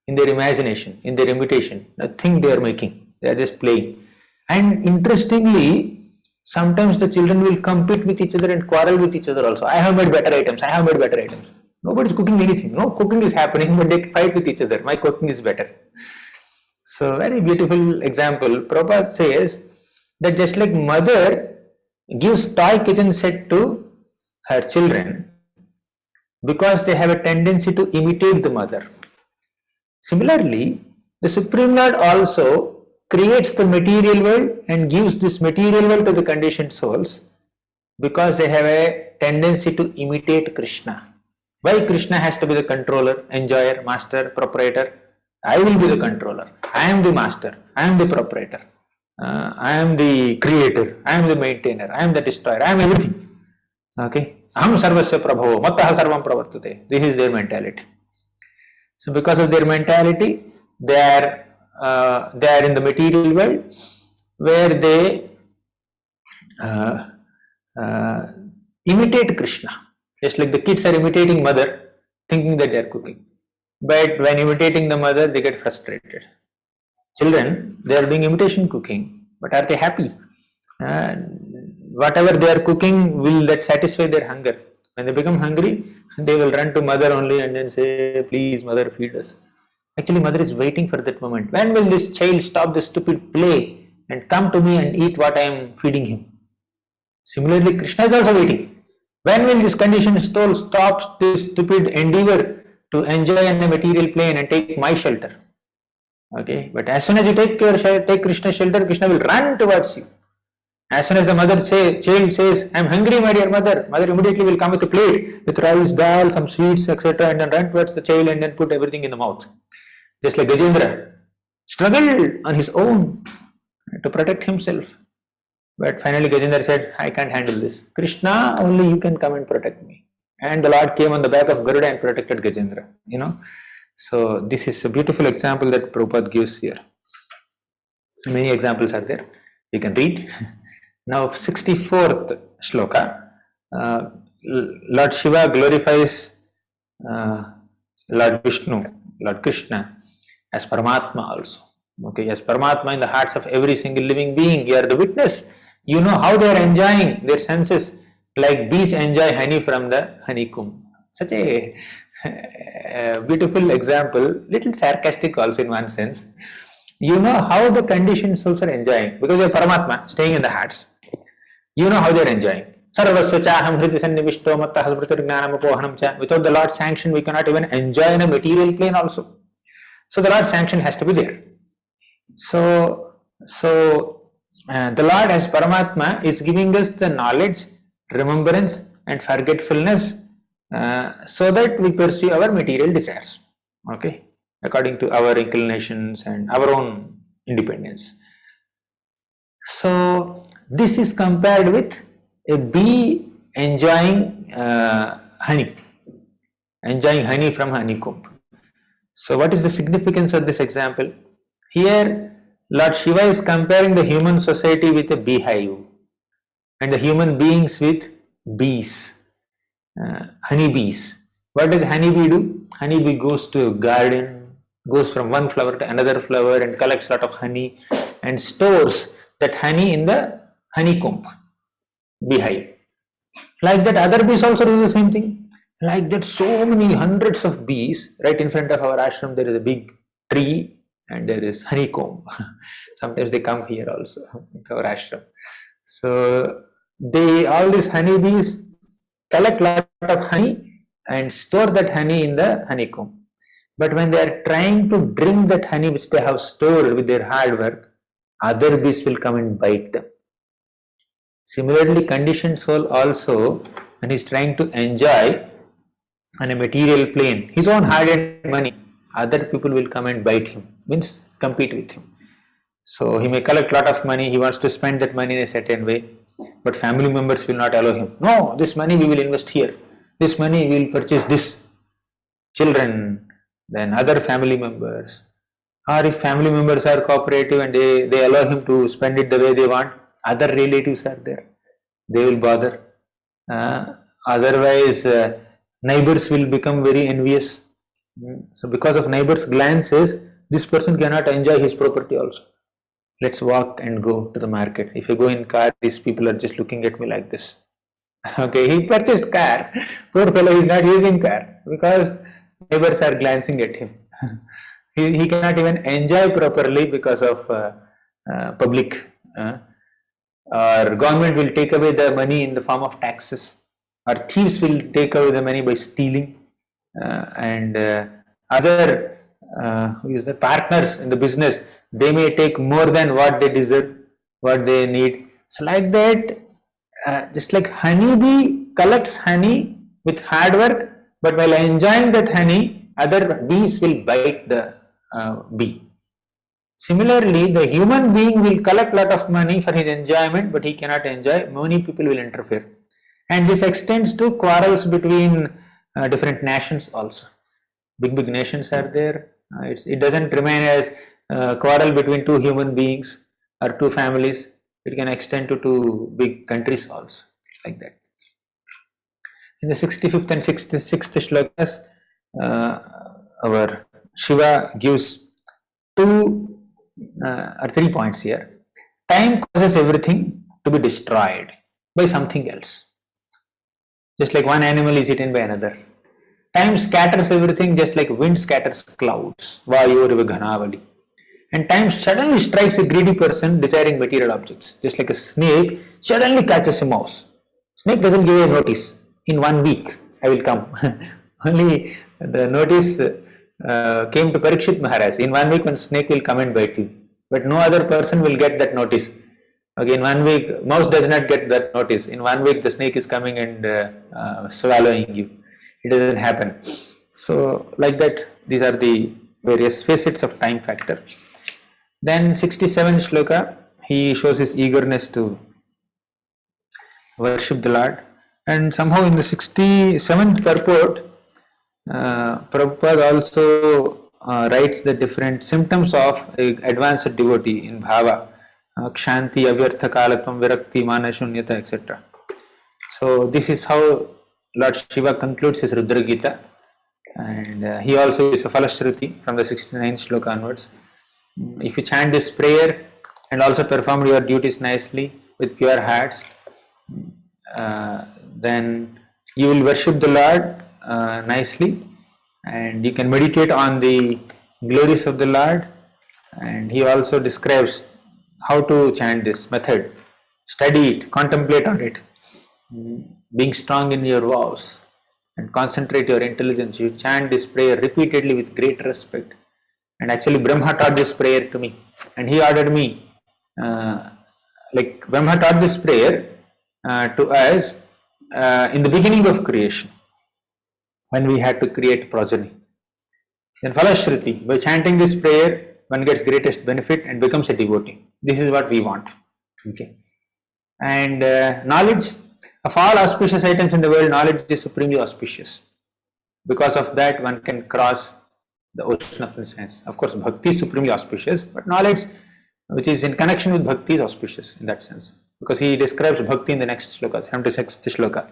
in their imagination, in their imitation. Nothing they are making. They are just playing. And interestingly, sometimes the children will compete with each other and quarrel with each other also. I have made better items. I have made better items. Nobody is cooking anything. No cooking is happening, but they fight with each other. My cooking is better. So, very beautiful example. Prabhupada says that just like mother gives toy kitchen set to her children because they have a tendency to imitate the mother. Similarly, the Supreme Lord also creates the material world and gives this material world to the conditioned souls because they have a tendency to imitate Krishna. Why Krishna has to be the controller, enjoyer, master, proprietor? I will be the controller. I am the master. I am the proprietor. I am the creator. I am the maintainer. I am the destroyer. I am everything. Okay. Aham sarvasya prabhavo, mattaha sarvam pravartate. This is their mentality. So because of their mentality, they are in the material world where they imitate Krishna. Just like the kids are imitating mother, thinking that they are cooking. But when imitating the mother, they get frustrated. Children, they are doing imitation cooking, but are they happy? Whatever they are cooking, will that satisfy their hunger? When they become hungry, they will run to mother only and then say, please mother, feed us. Actually, mother is waiting for that moment. When will this child stop this stupid play and come to me and eat what I am feeding him? Similarly, Krishna is also waiting. When will this conditioned soul stop this stupid endeavor to enjoy in a material plane and take my shelter? Okay, but as soon as you take Krishna's shelter, Krishna will run towards you. As soon as the child says, I am hungry, my dear mother, mother immediately will come with a plate with rice, dal, some sweets, etc., and then run towards the child and then put everything in the mouth. Just like Gajendra struggled on his own to protect himself. But finally Gajendra said, I can't handle this. Krishna, only you can come and protect me. And the Lord came on the back of Garuda and protected Gajendra. So this is a beautiful example that Prabhupada gives here. Many examples are there. You can read. Now 64th shloka. Lord Shiva glorifies Lord Vishnu, Lord Krishna as Paramatma also. Okay, as Paramatma in the hearts of every single living being. You are the witness. You know how they are enjoying their senses, like bees enjoy honey from the honeycomb. Such a beautiful example, little sarcastic also in one sense. You know how the conditioned souls are enjoying because they are Paramatma staying in the hearts. You know how they are enjoying. Without the Lord's sanction, we cannot even enjoy in a material plane also. So the Lord's sanction has to be there. So the Lord as Paramatma is giving us the knowledge, remembrance and forgetfulness so that we pursue our material desires, okay, according to our inclinations and our own independence. So this is compared with a bee enjoying honey from honeycomb. So what is the significance of this example? Here Lord Shiva is comparing the human society with a beehive and the human beings with bees, honeybees. What does honeybee do? Honeybee goes to a garden, goes from one flower to another flower and collects a lot of honey and stores that honey in the honeycomb, beehive. Like that other bees also do the same thing. Like that so many hundreds of bees, right in front of our ashram there is a big tree and there is honeycomb. Sometimes they come here also to our ashram. So all these honeybees collect lot of honey and store that honey in the honeycomb. But when they are trying to drink that honey which they have stored with their hard work, other bees will come and bite them. Similarly, conditioned soul also, when he is trying to enjoy on a material plane his own hard-earned money, other people will come and bite him, means compete with him. So he may collect lot of money, he wants to spend that money in a certain way, but family members will not allow him. No, this money we will invest here, this money we will purchase this. Children, then other family members, or if family members are cooperative and they allow him to spend it the way they want, other relatives are there, they will bother. Otherwise neighbors will become very envious. So because of neighbors' glances, this person cannot enjoy his property also. Let's walk and go to the market. If you go in car, these people are just looking at me like this. Okay, he purchased car. Poor fellow is not using car because neighbors are glancing at him. He cannot even enjoy properly because of public. Or government will take away the money in the form of taxes, or thieves will take away the money by stealing, and other the partners in the business, they may take more than what they deserve, what they need. So like that, just like honeybee collects honey with hard work, but while enjoying that honey, other bees will bite the bee. Similarly, the human being will collect lot of money for his enjoyment, but he cannot enjoy. Many people will interfere, and this extends to quarrels between different nations also. Big nations are there. It doesn't remain as quarrel between two human beings or two families. It can extend to two big countries also, like that. In the 65th and 66th shlokas, our Shiva gives 2 or 3 points here. Time causes everything to be destroyed by something else. Just like one animal is eaten by another. Time scatters everything just like wind scatters clouds. Vayuriva ghanavali. And time suddenly strikes a greedy person desiring material objects. Just like a snake suddenly catches a mouse. Snake doesn't give a notice. In 1 week, I will come. Only the notice came to Parikshit Maharaj. In 1 week, one snake will come and bite you. But no other person will get that notice. Okay, in 1 week, mouse does not get that notice. In 1 week, the snake is coming and swallowing you. It doesn't happen. So, like that, these are the various facets of time factor. Then 67th shloka, he shows his eagerness to worship the Lord. And somehow in the 67th purport, Prabhupada also writes the different symptoms of advanced devotee in bhava, kshanti, avyartha kalatvam, virakti, mana shunyata, etc. So this is how Lord Shiva concludes his Rudra Gita, and he also is a Falashruti from the 69th shloka onwards. If you chant this prayer and also perform your duties nicely with pure hearts, then you will worship the Lord nicely, and you can meditate on the glories of the Lord. And he also describes how to chant this method. Study it, contemplate on it, being strong in your vows, and concentrate your intelligence. You chant this prayer repeatedly with great respect. And actually, Brahma taught this prayer to me, and he ordered me, like Brahma taught this prayer to us in the beginning of creation, when we had to create progeny. Then Falashruti, by chanting this prayer, one gets greatest benefit and becomes a devotee. This is what we want. Okay. And knowledge, of all auspicious items in the world, knowledge is supremely auspicious. Because of that, one can cross the ocean of science. Of course, bhakti is supremely auspicious, but knowledge, which is in connection with bhakti, is auspicious in that sense. Because he describes bhakti in the next shloka, 76th shloka.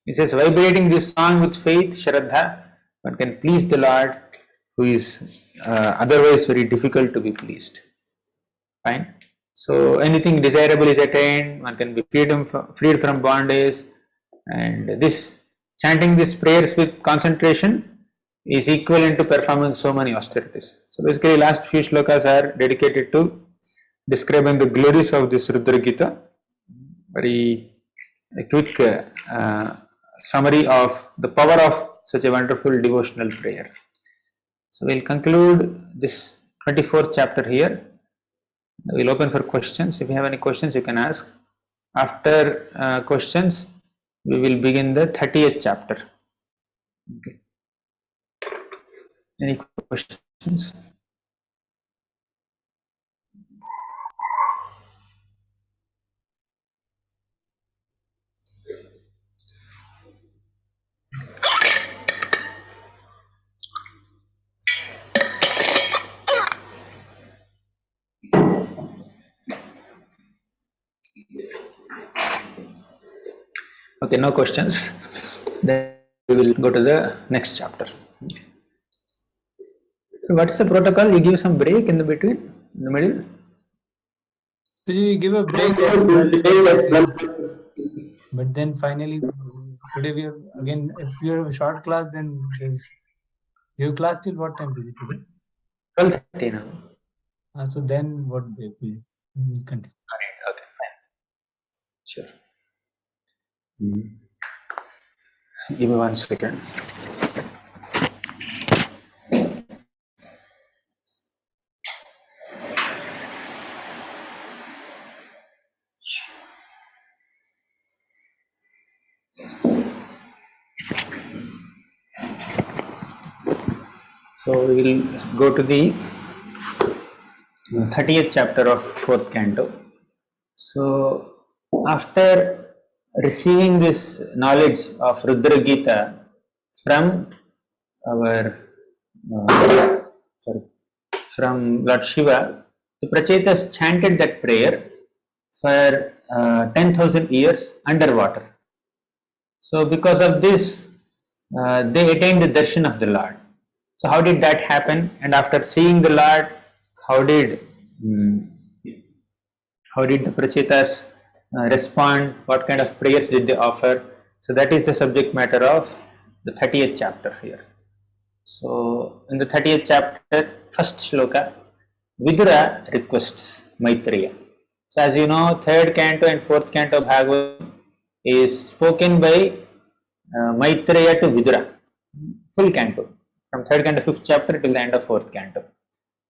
He says, vibrating this song with faith, Shraddha, one can please the Lord, who is otherwise very difficult to be pleased. Fine. So anything desirable is attained, one can be freed from bondage, and this chanting these prayers with concentration is equivalent to performing so many austerities. So basically, last few shlokas are dedicated to describing the glories of this Rudra Gita. Very quick summary of the power of such a wonderful devotional prayer. So we'll conclude this 24th chapter here. We'll open for questions. If you have any questions, you can ask. After questions, we will begin the 30th chapter. Okay. Any questions? Okay, no questions. Then we will go to the next chapter. What is the protocol? You give some break in the between, in the middle? So you give a break, but then finally today we have again. If you have a short class, then there's you have class till what time today? 12:30 now. So then what break we continue? Okay, fine. Sure. Give me 1 second. So we will go to the 30th chapter of 4th canto. So after receiving this knowledge of Rudra Gita from our from Lord Shiva, the Prachetas chanted that prayer for 10,000 years underwater. So because of this, they attained the darshan of the Lord. So how did that happen? And after seeing the Lord, how did the Prachetas respond? What kind of prayers did they offer? So that is the subject matter of the 30th chapter here. So in the 30th chapter, first shloka, Vidura requests Maitreya. So as you know, 3rd canto and 4th canto of Bhagavatam is spoken by Maitreya to Vidura, full canto, from 3rd canto 5th chapter till the end of 4th canto.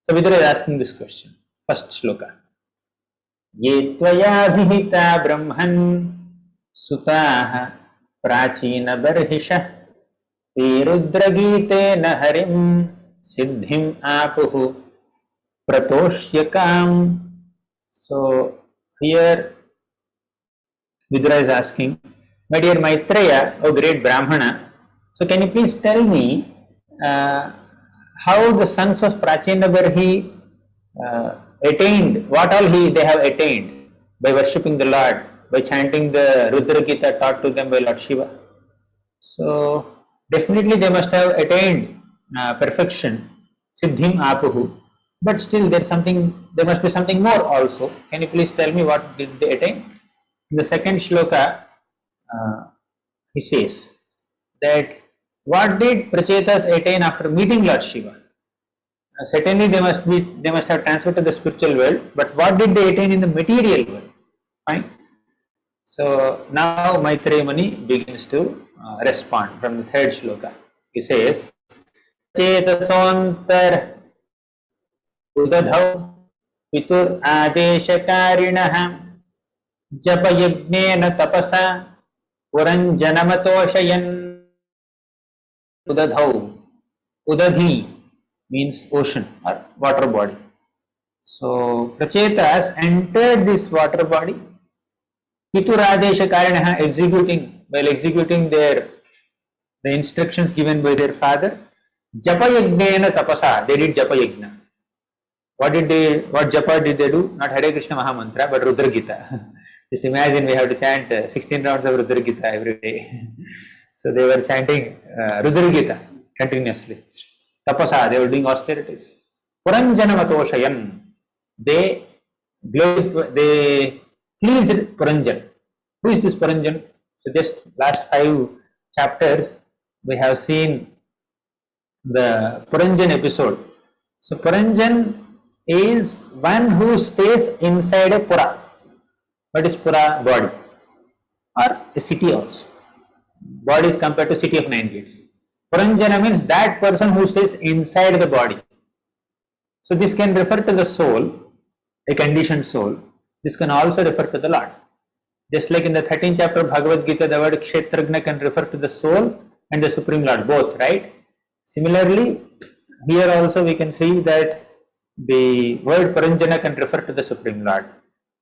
So Vidura is asking this question, first shloka. ये त्वयाभिहिता ब्रह्मन् सुताः प्राचीनबर्हिषः ते रुद्रगीतेन हरिं सिद्धिम् आपुः प्रतोष्यकाम्. So here Vidura is asking, my dear Maitreya, O great Brahmana, so can you please tell me how the sons of Prachinabarhi attained, what all they have attained by worshipping the Lord, by chanting the Rudra Gita taught to them by Lord Shiva. So definitely they must have attained perfection, Siddhim Apuhu. But still there must be something more also. Can you please tell me what did they attain? In the second shloka, he says that what did Prachetas attain after meeting Lord Shiva? Certainly they must have transferred to the spiritual world, but what did they attain in the material world? Fine. So now Maitreya Muni begins to respond from the third shloka. He says, Chetasontar udadhau pitur adeshakarinah japayajnena tapasa puranjanamatoshayan. Udadhau, udadhi means ocean or water body. So Prachetas entered this water body Pituradesha while executing the instructions given by their father. Japa Yagnena Tapasa, they did Japa Yagna. What Japa did they do? Not Hare Krishna Mahamantra, but Rudra Gita. Just imagine we have to chant 16 rounds of Rudra Gita every day. So they were chanting Rudra Gita continuously. Tapasa, they were doing austerities. Puranjanamatoshayan, they pleased Puranjan. Who is this Puranjan? So just last 5 chapters we have seen the Puranjan episode. So Puranjan is one who stays inside a Pura. What is Pura? Body or a city also. Body is compared to city of 9 gates. Puranjana means that person who stays inside the body. So this can refer to the soul, a conditioned soul. This can also refer to the Lord. Just like in the 13th chapter of Bhagavad Gita, the word Kshetragna can refer to the soul and the Supreme Lord, both, right? Similarly, here also we can see that the word Puranjana can refer to the Supreme Lord.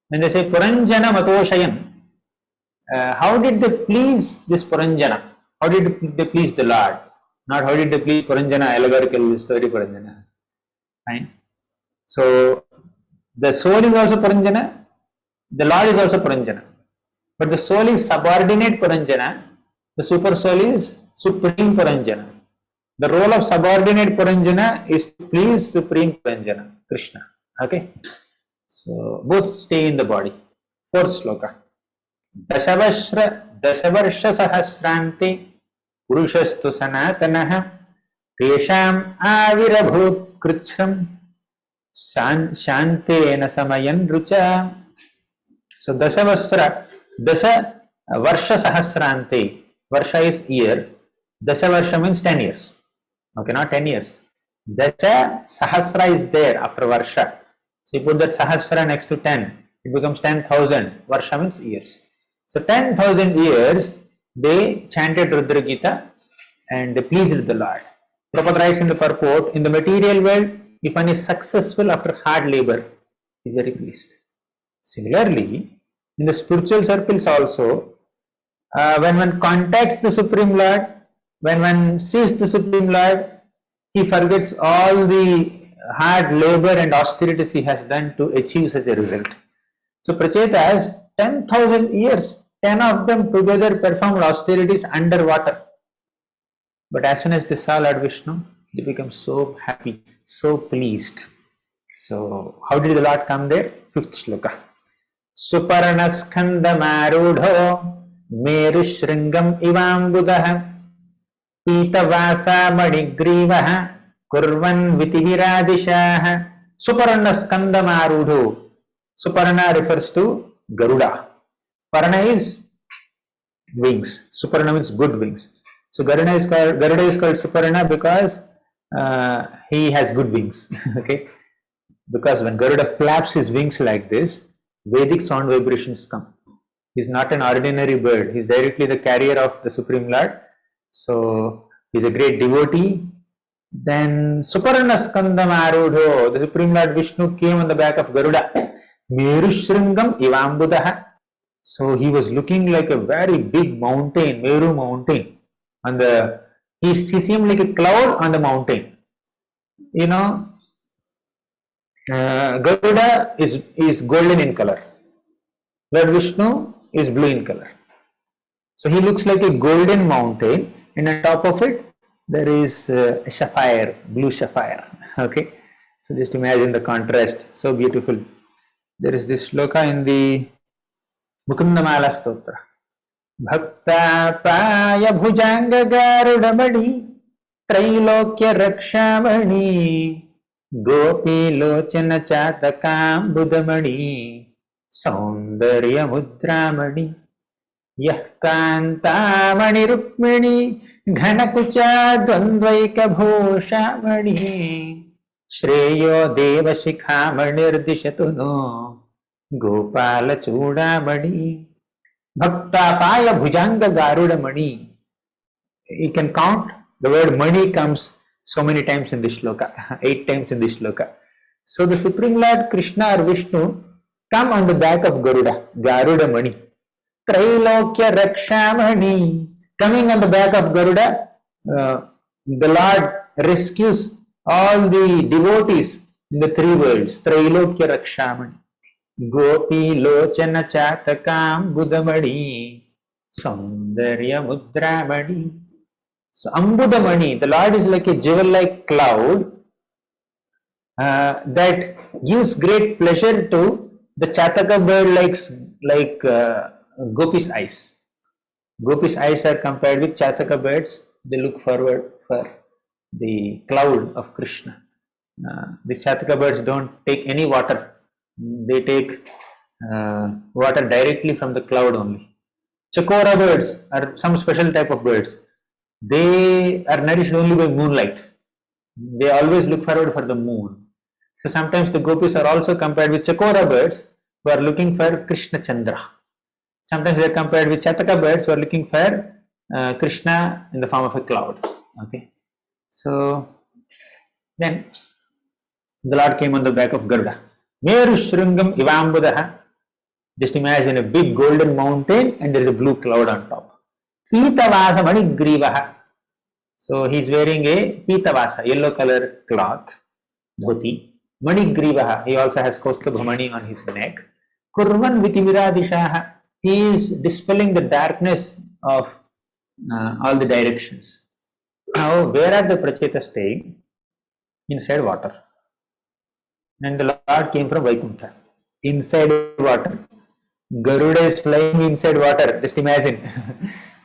When they say Puranjana Matoshayan, how did they please this Puranjana? How did they please the Lord? Not how did they please Puranjana, allegorical story Puranjana. Fine. So the soul is also Puranjana, the Lord is also Puranjana. But the soul is subordinate Puranjana, the super soul is Supreme Puranjana. The role of subordinate Puranjana is to please Supreme Puranjana, Krishna. Okay. So both stay in the body. Fourth sloka. Dasavarsha sahasranti purushastu sanatanaha tesham avirabhut krutcham shantena samayan rucha. So Dasavarsha sahasranti. Varsha is year. Dasavarsha means 10 years. Okay, not 10 years. Dasha Sahasra is there after Varsha. So you put that Sahasra next to 10. It becomes 10,000. Varsha means years. So 10,000 years they chanted Rudra Gita and they pleased the Lord. Prabhupada writes in the purport, in the material world, if one is successful after hard labor, he is very pleased. Similarly, in the spiritual circles also, when one contacts the Supreme Lord, when one sees the Supreme Lord, he forgets all the hard labor and austerities he has done to achieve such a result. So Prachetas, 10,000 years, 10 of them together performed austerities underwater. But as soon as they saw Lord Vishnu, they become so happy, so pleased. So how did the Lord come there? 5th shloka. Suparanaskandamaruಢo Merushringam ivambudah Pitavasa Madigrivaha Kurvan Vitiviradishaha. Suparana Skandamaruಢo. Suparana refers to Garuda. Parana is wings. Suparana means good wings. So Garuda is called Suparana because he has good wings. Okay, because when Garuda flaps his wings like this, Vedic sound vibrations come. He's not an ordinary bird. He's directly the carrier of the Supreme Lord. So he's a great devotee. Then Suparnaskandam Arudho, the Supreme Lord Vishnu came on the back of Garuda. Merushrangam Ivambudaha. So he was looking like a very big mountain, Meru mountain. On the he seemed like a cloud on the mountain. You know, Garuda is golden in color. Lord Vishnu is blue in color. So he looks like a golden mountain, and on top of it there is a sapphire, blue sapphire. Okay, so just imagine the contrast. So beautiful. There is this shloka in the Mukundamala Stotra. Bhakta Paya Bhujanga Garudamadi Trailokya Rakshamani Gopi Lochana Chatakam Budamani Saundarya Mudramani Yah Kantamani Rukmini Ghanakucha Dvandvaika Bhoshamani Shreyo Deva Shikhamanir Dishatuno Gopala Chudamani Bhakta Paya Bhujanga Garuda Mani. You can count the word Mani comes so many times in this shloka, 8 times in this shloka. So the Supreme Lord Krishna or Vishnu come on the back of Garuda, Garuda Mani. Trailokya Rakshamani. Coming on the back of Garuda, the Lord rescues all the devotees in the 3 worlds. Trailokya Rakshamani. Gopi Lochana Chatakam Budamani Saundarya Mudramani. So Ambudamani, the Lord is like a jewel-like cloud that gives great pleasure to the Chataka bird like Gopi's eyes. Gopi's eyes are compared with Chataka birds. They look forward for the cloud of Krishna. The Chataka birds don't take any water. They take water directly from the cloud only. Chakora birds are some special type of birds. They are nourished only by moonlight. They always look forward for the moon. So sometimes the gopis are also compared with Chakora birds who are looking for Krishna Chandra. Sometimes they are compared with Chataka birds who are looking for Krishna in the form of a cloud. Okay. So then the Lord came on the back of Garuda. Merushrangam Ivambudaha. Just imagine a big golden mountain and there is a blue cloud on top. Pitavasa Manigrivaha. So he is wearing a Pitavasa, yellow color cloth, dhoti. Manigrivaha. He also has Kaustubhamani on his neck. Kurvan Vitiviradishaha. He is dispelling the darkness of all the directions. Now, where are the Prachetas staying? Inside water. And the Lord came from Vaikuntha. Inside water. Garuda is flying inside water. Just imagine.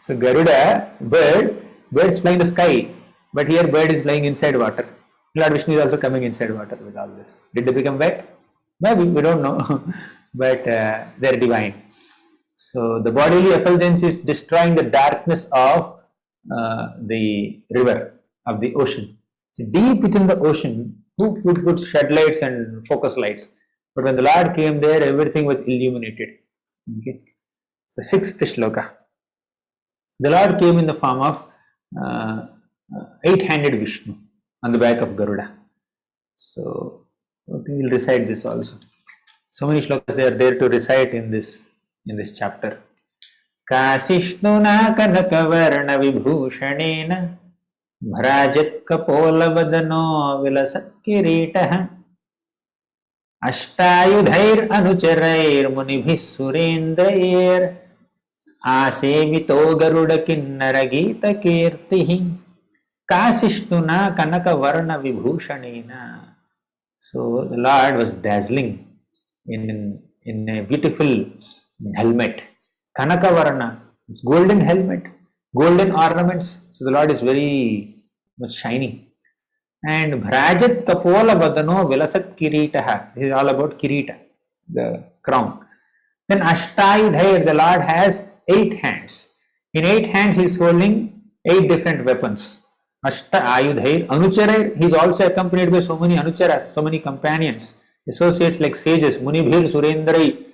So Garuda, birds flying in the sky. But here bird is flying inside water. Lord Vishnu is also coming inside water with all this. Did they become wet? Maybe, we don't know. But they are divine. So the bodily effulgence is destroying the darkness of the river, of the ocean. So deep within the ocean, who would put shed lights and focus lights? But when the Lord came there, everything was illuminated. Okay. So 6th shloka. The Lord came in the form of 8-handed Vishnu on the back of Garuda. So we will recite this also. So many shlokas they are there to recite in this chapter. Kasishnuna kanakavarna vibhushanena bhrajat kapolavadano vilasat kiritah ashtayudhair anucharair munibhis surendrair asevito garuda kinnara gita kirtihi kasishnuna kanakavarna vibhushanena. So the Lord was dazzling in a beautiful helmet. Kanakavarna, it's golden helmet, golden ornaments. So the Lord is very much shiny. And Bhrajat Kapola Vadano Vilasat Kiritaha. This is all about Kirita, the crown. Then Ashtayudhair, the Lord has 8 hands. In 8 hands he is holding 8 different weapons. Ashtayudhair, Anucharair, he is also accompanied by so many Anucharas, so many companions, associates like sages, Munibhir Surendrai.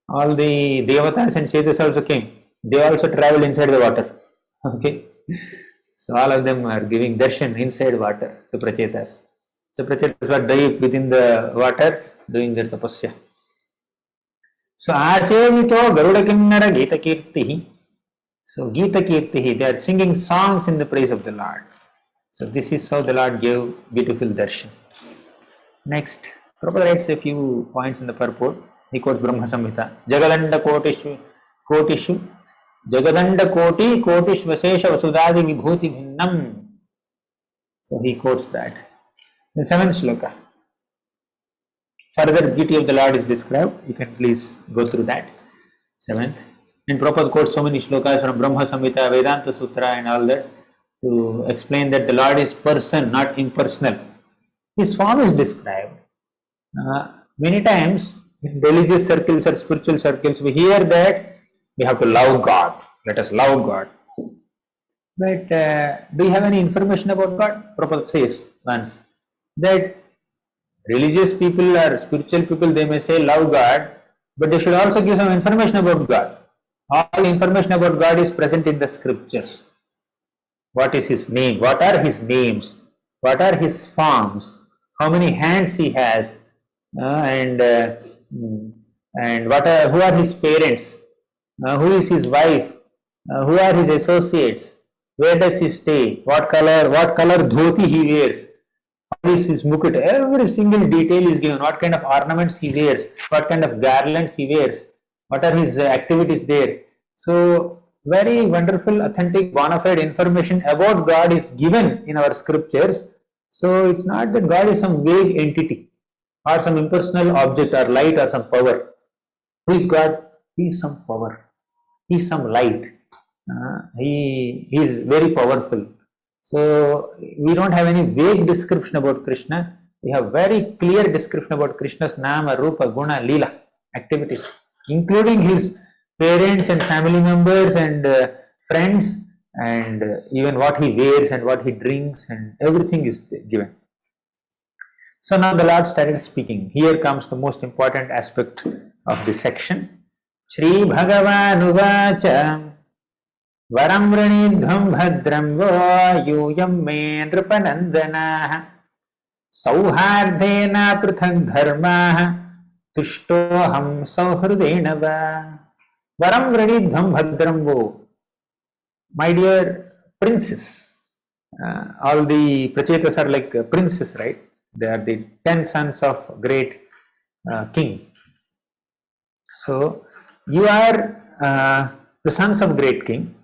All the Devatas and Sages also came. They also traveled inside the water. Okay. So all of them are giving darshan inside water to Prachetas. So Prachetas were dived within the water doing their tapasya. So Asevito Garuda Kinnara Gita Kirti. So Gita Kirti, they are singing songs in the praise of the Lord. So this is how the Lord gave beautiful darshan. Next, Prabhupada writes a few points in the purport. He quotes Brahma Samhita. Jagadanda Kotishu Jagadanda Kotish Vasesha Vasudadi Vibhuti Bhinnam. So he quotes that. The seventh sloka. Further beauty of the Lord is described. You can please go through that. Seventh. And Prabhupada quotes so many slokas from Brahma Samhita, Vedanta Sutra and all that to explain that the Lord is person, not impersonal. His form is described. Many times in religious circles or spiritual circles, we hear that we have to love God. Let us love God. But do you have any information about God? Prabhupada says once that religious people or spiritual people, they may say love God, but they should also give some information about God. All information about God is present in the scriptures. What is His name? What are His names? What are His forms? How many hands He has? And what who are His parents? Who is His wife? Who are His associates? Where does He stay? What color dhoti He wears? How is His mukut? Every single detail is given. What kind of ornaments He wears? What kind of garlands He wears? What are His activities there? So very wonderful, authentic, bona fide information about God is given in our scriptures. So it's not that God is some vague entity or some impersonal object or light or some power. Who is God? He is some power. He is some light. He is very powerful. So we don't have any vague description about Krishna. We have very clear description about Krishna's Nama, Rupa, Guna, Leela activities, including His parents and family members and friends, and even what He wears and what He drinks, and everything is given. So now the Lord started speaking. Here comes the most important aspect of this section. Shri Bhagavan Uvacha Varam Vranidhvam Bhadram Vo Yuyam Me Nripanandana Sauhardena Prithak Dharma Tushtoham Sauhrdena Va Varam Vranidhvam Bhadram Vo. My dear princes, all the Prachetas are like princes, right? They are the 10 sons of great king. So you are the sons of great king.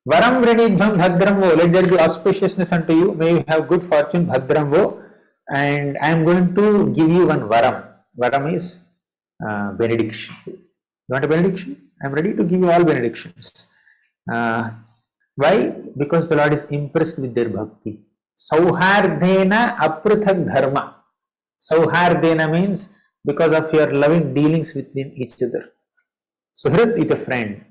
Varam Vranidhvam Bhadram Vo. Let there be auspiciousness unto you. May you have good fortune, Bhadram Vo. And I am going to give you one varam. Varam is benediction. You want a benediction? I am ready to give you all benedictions. Why? Because the Lord is impressed with their bhakti. Sauhardena aprithak dharma. Sauhardena means because of your loving dealings within each other. Suhrit is a friend.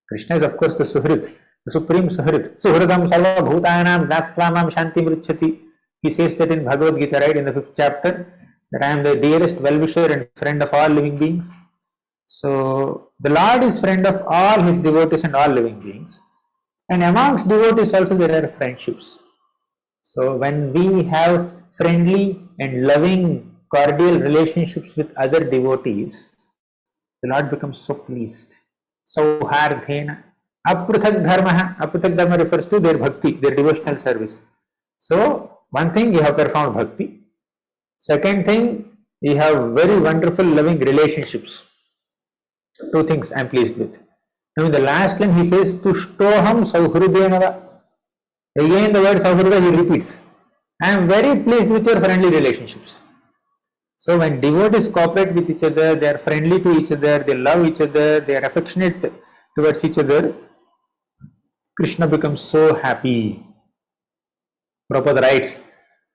Krishna is of course the Suhrit, the supreme Suhrit. Suhridam sarva bhutanam naklamam shanti mrichati. He says that in Bhagavad Gita, right, in the 5th chapter, that I am the dearest well-wisher and friend of all living beings. So the Lord is friend of all His devotees and all living beings. And amongst devotees also there are friendships. So when we have friendly and loving, cordial relationships with other devotees, the Lord becomes so pleased. Sauhardhena. Aprithak dharma. Aprithak dharma refers to their bhakti, their devotional service. So one thing, you have performed bhakti. Second thing, you have very wonderful loving relationships. Two things I am pleased with. Now in the last line he says, Tushtoham sauhrudenava. Again the word sauhrida he repeats. I am very pleased with your friendly relationships. So when devotees cooperate with each other, they are friendly to each other, they love each other, they are affectionate towards each other, Krishna becomes so happy. Prabhupada writes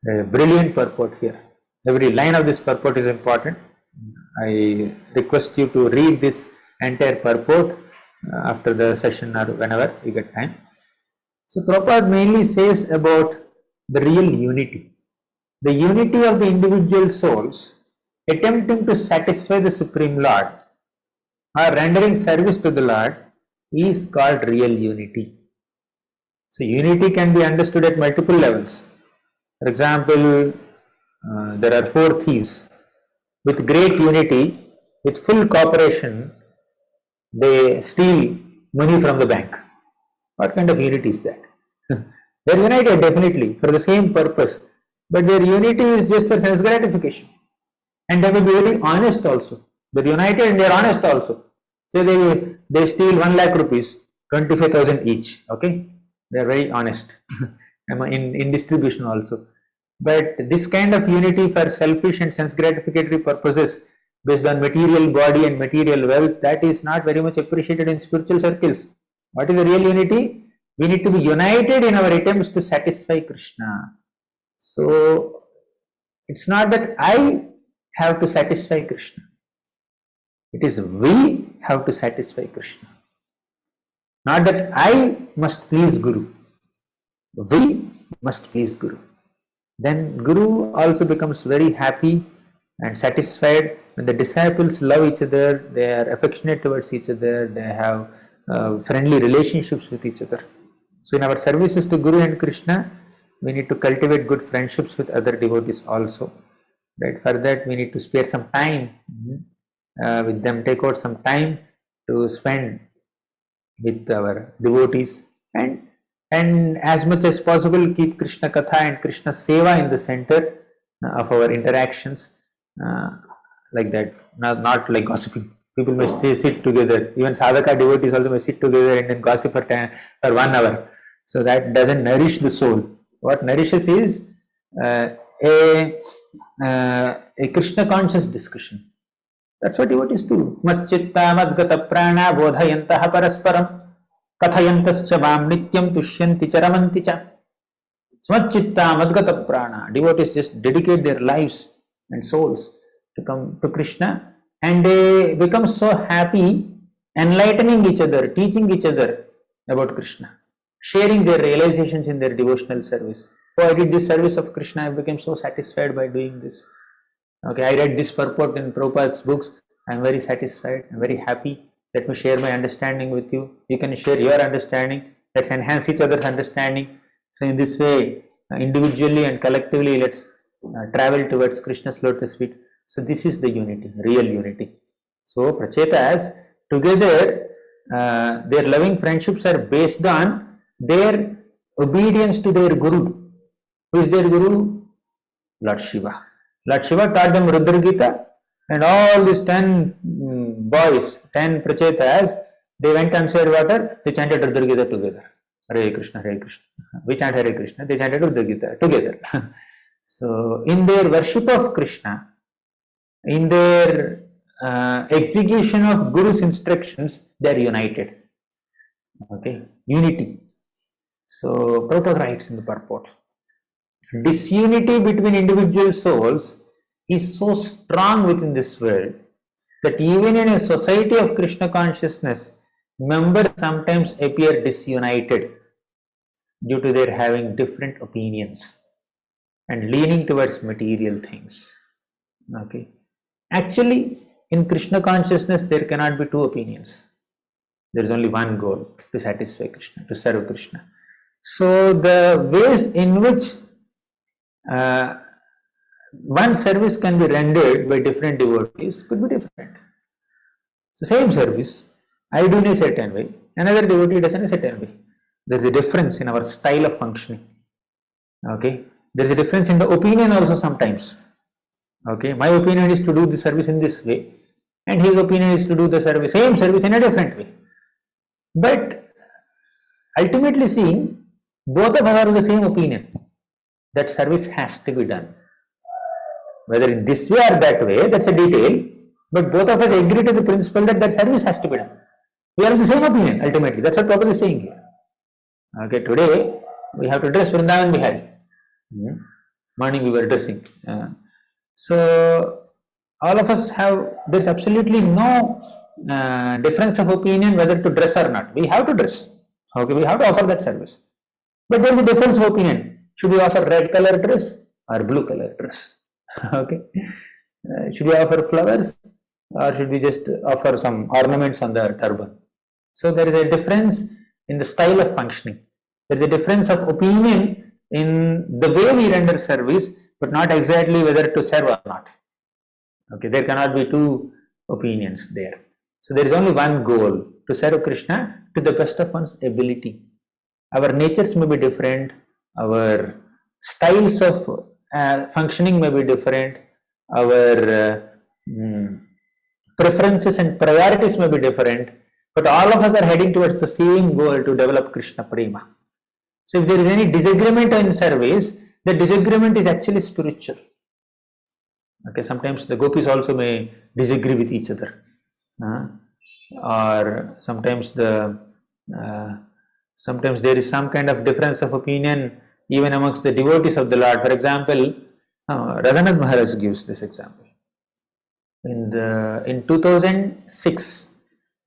a brilliant purport here. Every line of this purport is important. I request you to read this entire purport after the session or whenever you get time. So Prabhupada mainly says about the real unity. The unity of the individual souls attempting to satisfy the Supreme Lord or rendering service to the Lord is called real unity. So unity can be understood at multiple levels. For example, there are four thieves. With great unity, with full cooperation, they steal money from the bank. What kind of unity is that? They are united definitely for the same purpose, but their unity is just for sense gratification. And they will be very honest also. They're united and they're honest also. So they steal 1 lakh rupees, 25,000 each. Okay, they're very honest in distribution also. But this kind of unity for selfish and sense gratificatory purposes based on material body and material wealth, that is not very much appreciated in spiritual circles. What is a real unity? We need to be united in our attempts to satisfy Krishna. So it's not that I have to satisfy Krishna. It is we have to satisfy Krishna. Not that I must please Guru. We must please Guru. Then Guru also becomes very happy and satisfied when the disciples love each other, they are affectionate towards each other, they have friendly relationships with each other. So in our services to Guru and Krishna, we need to cultivate good friendships with other devotees also. Right? For that, we need to spare some time with them, take out some time to spend with our devotees, and as much as possible keep Krishna Katha and Krishna Seva in the center of our interactions, like that, not like gossiping. People may sit together, even sadhaka devotees also may sit together and then gossip for 1 hour. So that doesn't nourish the soul. What nourishes is a Krishna conscious discussion. That's what devotees do. Matchitta madgata prana bodhayantaha parasparam kathayantascha mam nityam tushyanti charamanti cha. Matchitta madgata prana. Devotees just dedicate their lives and souls to come to Krishna, and they become so happy, enlightening each other, teaching each other about Krishna, sharing their realizations in their devotional service. Oh, I did this service of Krishna, I became so satisfied by doing this. Okay, I read this purport in Prabhupada's books, I am very satisfied, I am very happy. Let me share my understanding with you. You can share your understanding. Let's enhance each other's understanding. So in this way, individually and collectively, let's travel towards Krishna's lotus feet. So this is the unity, real unity. So Prachetas together, their loving friendships are based on their obedience to their Guru. Who is their Guru? Lord Shiva. Lord Shiva taught them Rudra Gita, and all these 10 boys, 10 Prachetas, they went and shared water, they chanted Rudra Gita together. Hare Krishna, Hare Krishna. We chant Hare Krishna, they chanted Rudra Gita together. So in their worship of Krishna, in their execution of Guru's instructions, they are united. Okay, unity. So Prabhupada writes in the purport, disunity between individual souls is so strong within this world that even in a society of Krishna consciousness, members sometimes appear disunited due to their having different opinions and leaning towards material things. Okay. Actually, in Krishna consciousness, there cannot be two opinions. There is only one goal, to satisfy Krishna, to serve Krishna. So the ways in which one service can be rendered by different devotees could be different. So same service, I do in a certain way, another devotee does in a certain way. There is a difference in our style of functioning. Okay, there is a difference in the opinion also sometimes. Okay, my opinion is to do the service in this way, and his opinion is to do the same service in a different way. But ultimately seeing, both of us are of the same opinion that service has to be done. Whether in this way or that way, that's a detail, but both of us agree to the principle that service has to be done. We are of the same opinion ultimately. That's what Prabhupada is saying here. Okay, today we have to dress Vrindavan Bihari. Morning we were dressing. So all of us have, there's absolutely no difference of opinion whether to dress or not. We have to dress. Okay, we have to offer that service. But there is a difference of opinion. Should we offer red color dress or blue color dress? Okay. Should we offer flowers or should we just offer some ornaments on the turban? So there is a difference in the style of functioning. There is a difference of opinion in the way we render service, but not exactly whether to serve or not. Okay, there cannot be two opinions there. So there is only one goal, to serve Krishna to the best of one's ability. Our natures may be different, our styles of functioning may be different, our preferences and priorities may be different, but all of us are heading towards the same goal, to develop Krishna Prema. So if there is any disagreement in service, the disagreement is actually spiritual. Okay, sometimes the gopis also may disagree with each other, or sometimes sometimes there is some kind of difference of opinion even amongst the devotees of the Lord. For example, Radhanath Maharaj gives this example. In 2006,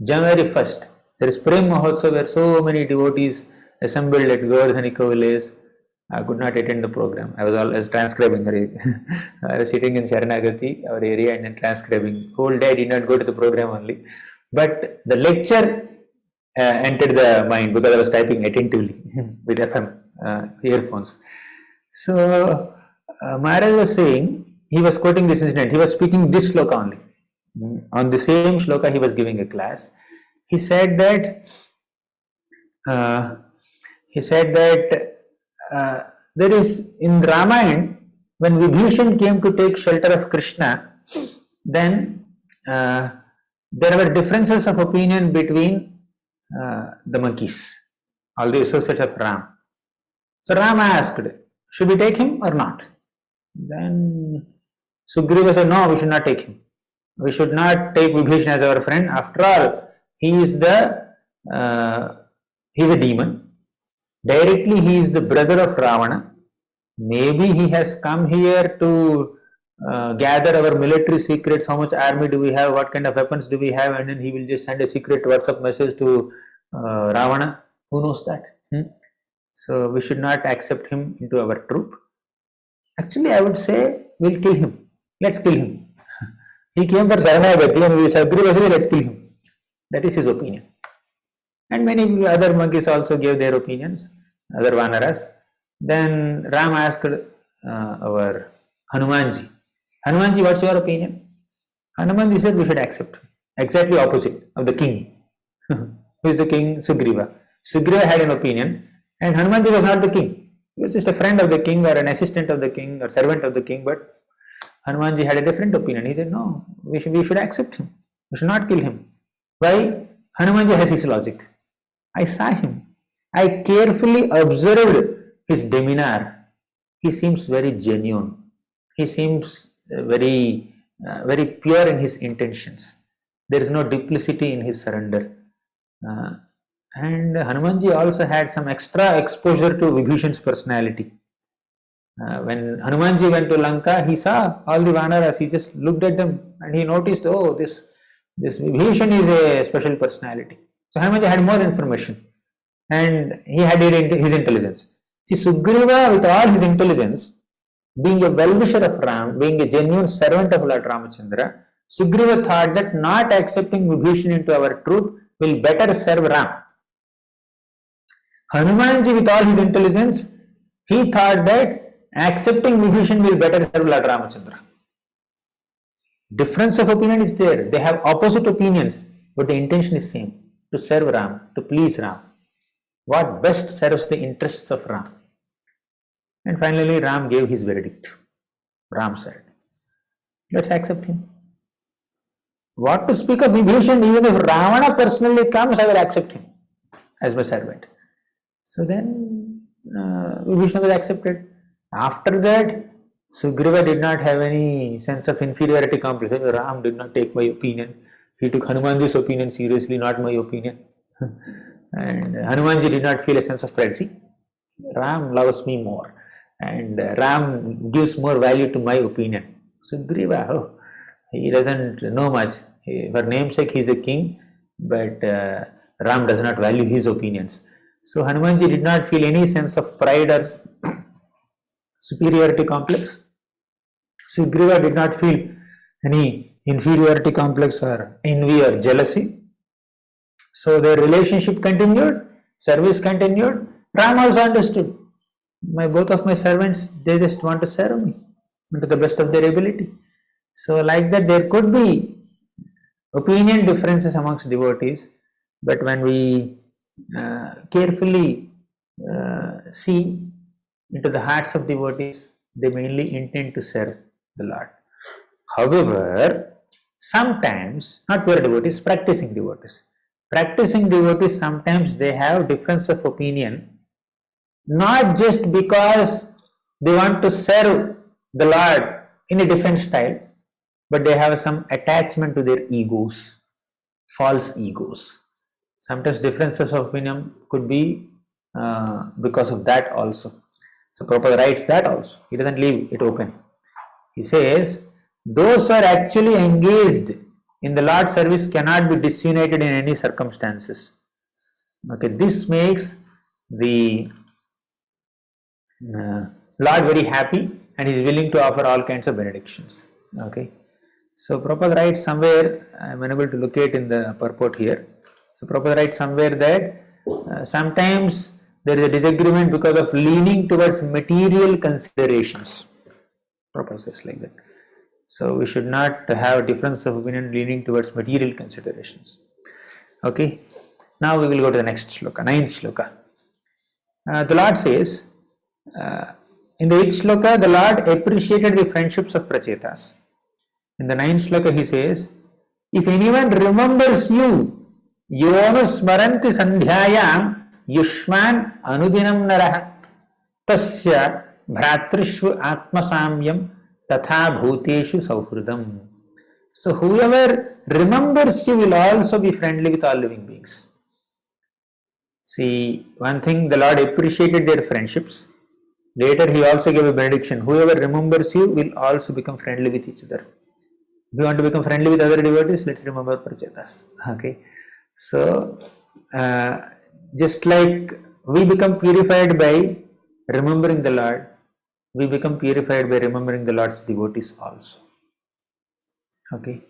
January 1st, there is Prem Mahotsav, where so many devotees assembled at Govardhani Village. I could not attend the program. I was always transcribing. I was sitting in Sharanagati, our area, and then transcribing. Whole day I did not go to the program only. But the lecture entered the mind because I was typing attentively with FM earphones. So Maharaj was saying, he was quoting this incident. He was speaking this sloka only. On the same shloka he was giving a class. He said that there is in Ramayana, when Vibhishan came to take shelter of Krishna, then there were differences of opinion between the monkeys, all the associates of Ram. So Ram asked, should we take him or not? Then Sugriva said, no, we should not take him. We should not take Vibhishan as our friend. After all, he is a demon. Directly he is the brother of Ravana. Maybe he has come here to gather our military secrets, how much army do we have, what kind of weapons do we have, and then he will just send a secret WhatsApp message to Ravana. Who knows that? So we should not accept him into our troop. Actually, I would say we'll kill him. Let's kill him. He came for Saranagati and we agree, let's kill him. That is his opinion. And many other monkeys also gave their opinions, other Vanaras. Then Ram asked our Hanumanji, Hanumanji, what's your opinion? Hanumanji said we should accept. Exactly opposite of the king. Who is the king? Sugriva. Sugriva had an opinion and Hanumanji was not the king. He was just a friend of the king or an assistant of the king or servant of the king, but Hanumanji had a different opinion. He said, no, we should accept him. We should not kill him. Why? Hanumanji has his logic. I saw him. I carefully observed his demeanor. He seems very genuine. He seems very pure in his intentions. There is no duplicity in his surrender. And Hanumanji also had some extra exposure to Vibhishan's personality. When Hanumanji went to Lanka, he saw all the Vanaras. He just looked at them and he noticed, oh, this Vibhishan is a special personality. So Hanumanji had more information and he had his intelligence. See, Sugriva, with all his intelligence, being a well-wisher of Ram, being a genuine servant of Lord Ramachandra, Sugriva thought that not accepting Vibhishan into our troop will better serve Ram. Hanumanji, with all his intelligence, he thought that accepting Vibhishan will better serve Lord Ramachandra. Difference of opinion is there. They have opposite opinions, but the intention is same, to serve Ram, to please Ram. What best serves the interests of Ram? And finally, Ram gave his verdict. Ram said, let's accept him. What to speak of Vibhishan, even if Ravana personally comes, I will accept him as my servant. So then Vibhishan was accepted. After that, Sugriva did not have any sense of inferiority complex. Ram did not take my opinion. He took Hanumanji's opinion seriously, not my opinion. And Hanumanji did not feel a sense of pride. See, Ram loves me more. And Ram gives more value to my opinion. Sugriva, he doesn't know much. For namesake, he is a king, but Ram does not value his opinions. So Hanumanji did not feel any sense of pride or superiority complex. Sugriva did not feel any inferiority complex or envy or jealousy. So their relationship continued, service continued. Ram also understood. Both of my servants, they just want to serve me to the best of their ability. So like that, there could be opinion differences amongst devotees, but when we carefully see into the hearts of devotees, they mainly intend to serve the Lord. However, sometimes, not pure devotees, practicing devotees sometimes they have difference of opinion, not just because they want to serve the Lord in a different style, but they have some attachment to their egos, false egos. Sometimes differences of opinion could be because of that also. So Prabhupada writes that also. He doesn't leave it open. He says, those who are actually engaged in the Lord's service cannot be disunited in any circumstances. Okay, this makes the Lord very happy and he is willing to offer all kinds of benedictions. Okay, so Prabhupada writes somewhere, I am unable to locate in the purport here. So Prabhupada writes somewhere that sometimes there is a disagreement because of leaning towards material considerations. Prabhupada says like that. So we should not have a difference of opinion leaning towards material considerations. Okay, now we will go to the next shloka, 9th shloka. The Lord says, in the 8th shloka, the Lord appreciated the friendships of Prachetas. In the 9th shloka, he says, if anyone remembers you, yonu smaranti sandhyayam yushman anudinam naraha tasya bhratrishvu atmasamyam tatha bhuteshu sauhridam. So whoever remembers you will also be friendly with all living beings. See, one thing, the Lord appreciated their friendships. Later he also gave a benediction. Whoever remembers you will also become friendly with each other. If you want to become friendly with other devotees, let's remember Prachetas. Okay. So, just like we become purified by remembering the Lord, we become purified by remembering the Lord's devotees also. Okay.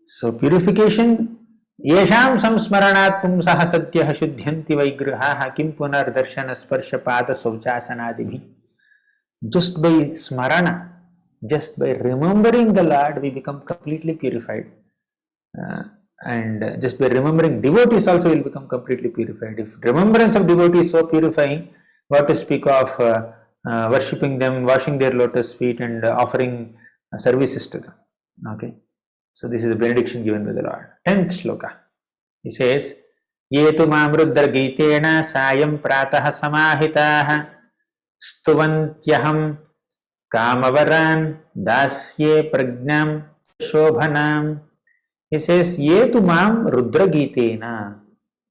So, purification, yesham samsmaranat pumsaha satyah shuddhyanti vaigrahaha kim punar darshana sparsha pada sauchasanadibhi. Just by smarana, just by remembering the Lord, we become completely purified. And just by remembering devotees also will become completely purified. If remembrance of devotees is so purifying, what to speak of worshipping them, washing their lotus feet and offering services to them. Okay, so this is a benediction given by the Lord. 10th shloka, he says, ye tu mam ruddra gitena sayam pratah samahitaha stuvantyaham kamavaran dasye pragnam shobhanam. He says, ye tu mam rudra gitena.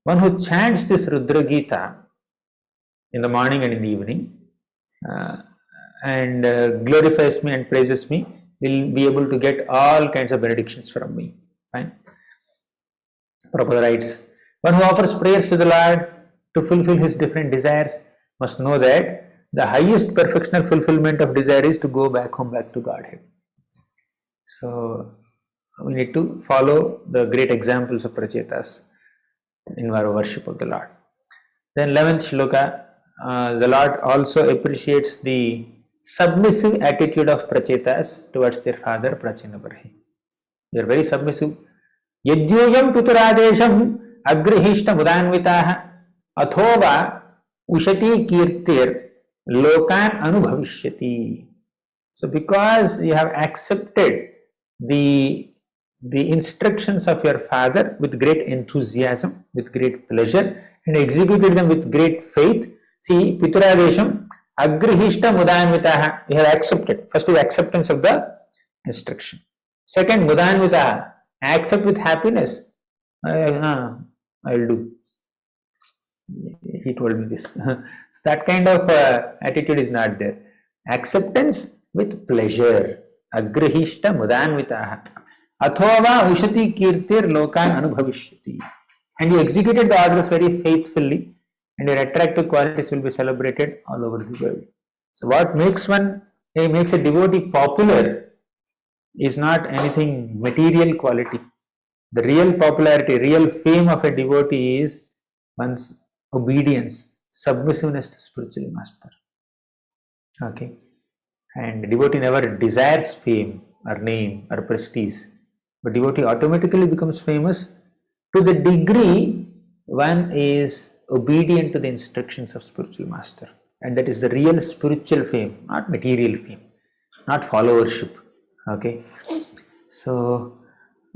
One who chants this Rudra Gita in the morning and in the evening and glorifies me and praises me will be able to get all kinds of benedictions from me. Fine. Prabhupada writes, one who offers prayers to the Lord to fulfill his different desires must know that the highest perfectional fulfillment of desire is to go back home, back to Godhead. So we need to follow the great examples of Prachetas in our worship of the Lord. Then 11th shloka, the Lord also appreciates the submissive attitude of Prachetas towards their father Prachinabarhi. They are very submissive. Yadyoyam pituradesham agrihishta mudanvitaha athova ushati kirtir lokan anubhavishyati. So because you have accepted the instructions of your father with great enthusiasm, with great pleasure, and executed them with great faith. See, Pituradesham, Agrihishta Mudanvitaha, you have accepted. First is acceptance of the instruction. Second, Mudanvitaha, accept with happiness. I'll do. He told me this. So that kind of attitude is not there. Acceptance with pleasure. Agrihishta Mudanvitaha. Athova ushati kirtir lokan anubhavishyati. And you executed the orders very faithfully, and your attractive qualities will be celebrated all over the world. So what makes a devotee popular is not anything material quality. The real popularity, real fame of a devotee is one's obedience, submissiveness to spiritual master. Okay. And devotee never desires fame or name or prestige, but devotee automatically becomes famous to the degree one is obedient to the instructions of spiritual master. And that is the real spiritual fame, not material fame, not followership. Okay. So,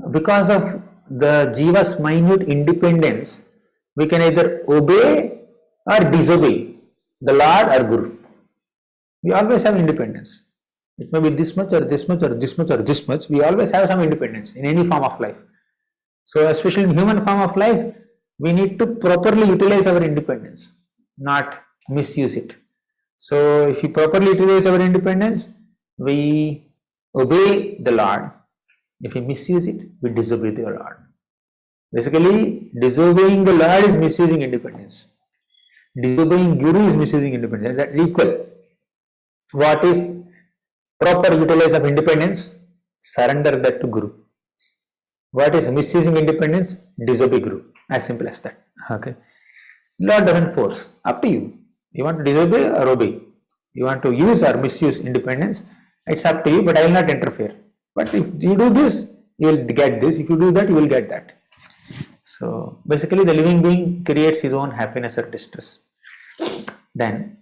because of the jiva's minute independence, we can either obey or disobey the Lord or Guru. We always have independence. It may be this much or this much or this much or this much. We always have some independence in any form of life. So, especially in human form of life, we need to properly utilize our independence, not misuse it. So, if we properly utilize our independence, we obey the Lord. If we misuse it, we disobey the Lord. Basically, disobeying the Lord is misusing independence. Disobeying Guru is misusing independence. That's equal. What is proper utilization of independence? Surrender that to Guru. What is misusing independence? Disobey Guru. As simple as that. Okay. Lord doesn't force. Up to you. You want to disobey or obey. You want to use or misuse independence. It's up to you, but I will not interfere. But if you do this, you will get this. If you do that, you will get that. So basically, the living being creates his own happiness or distress. Then,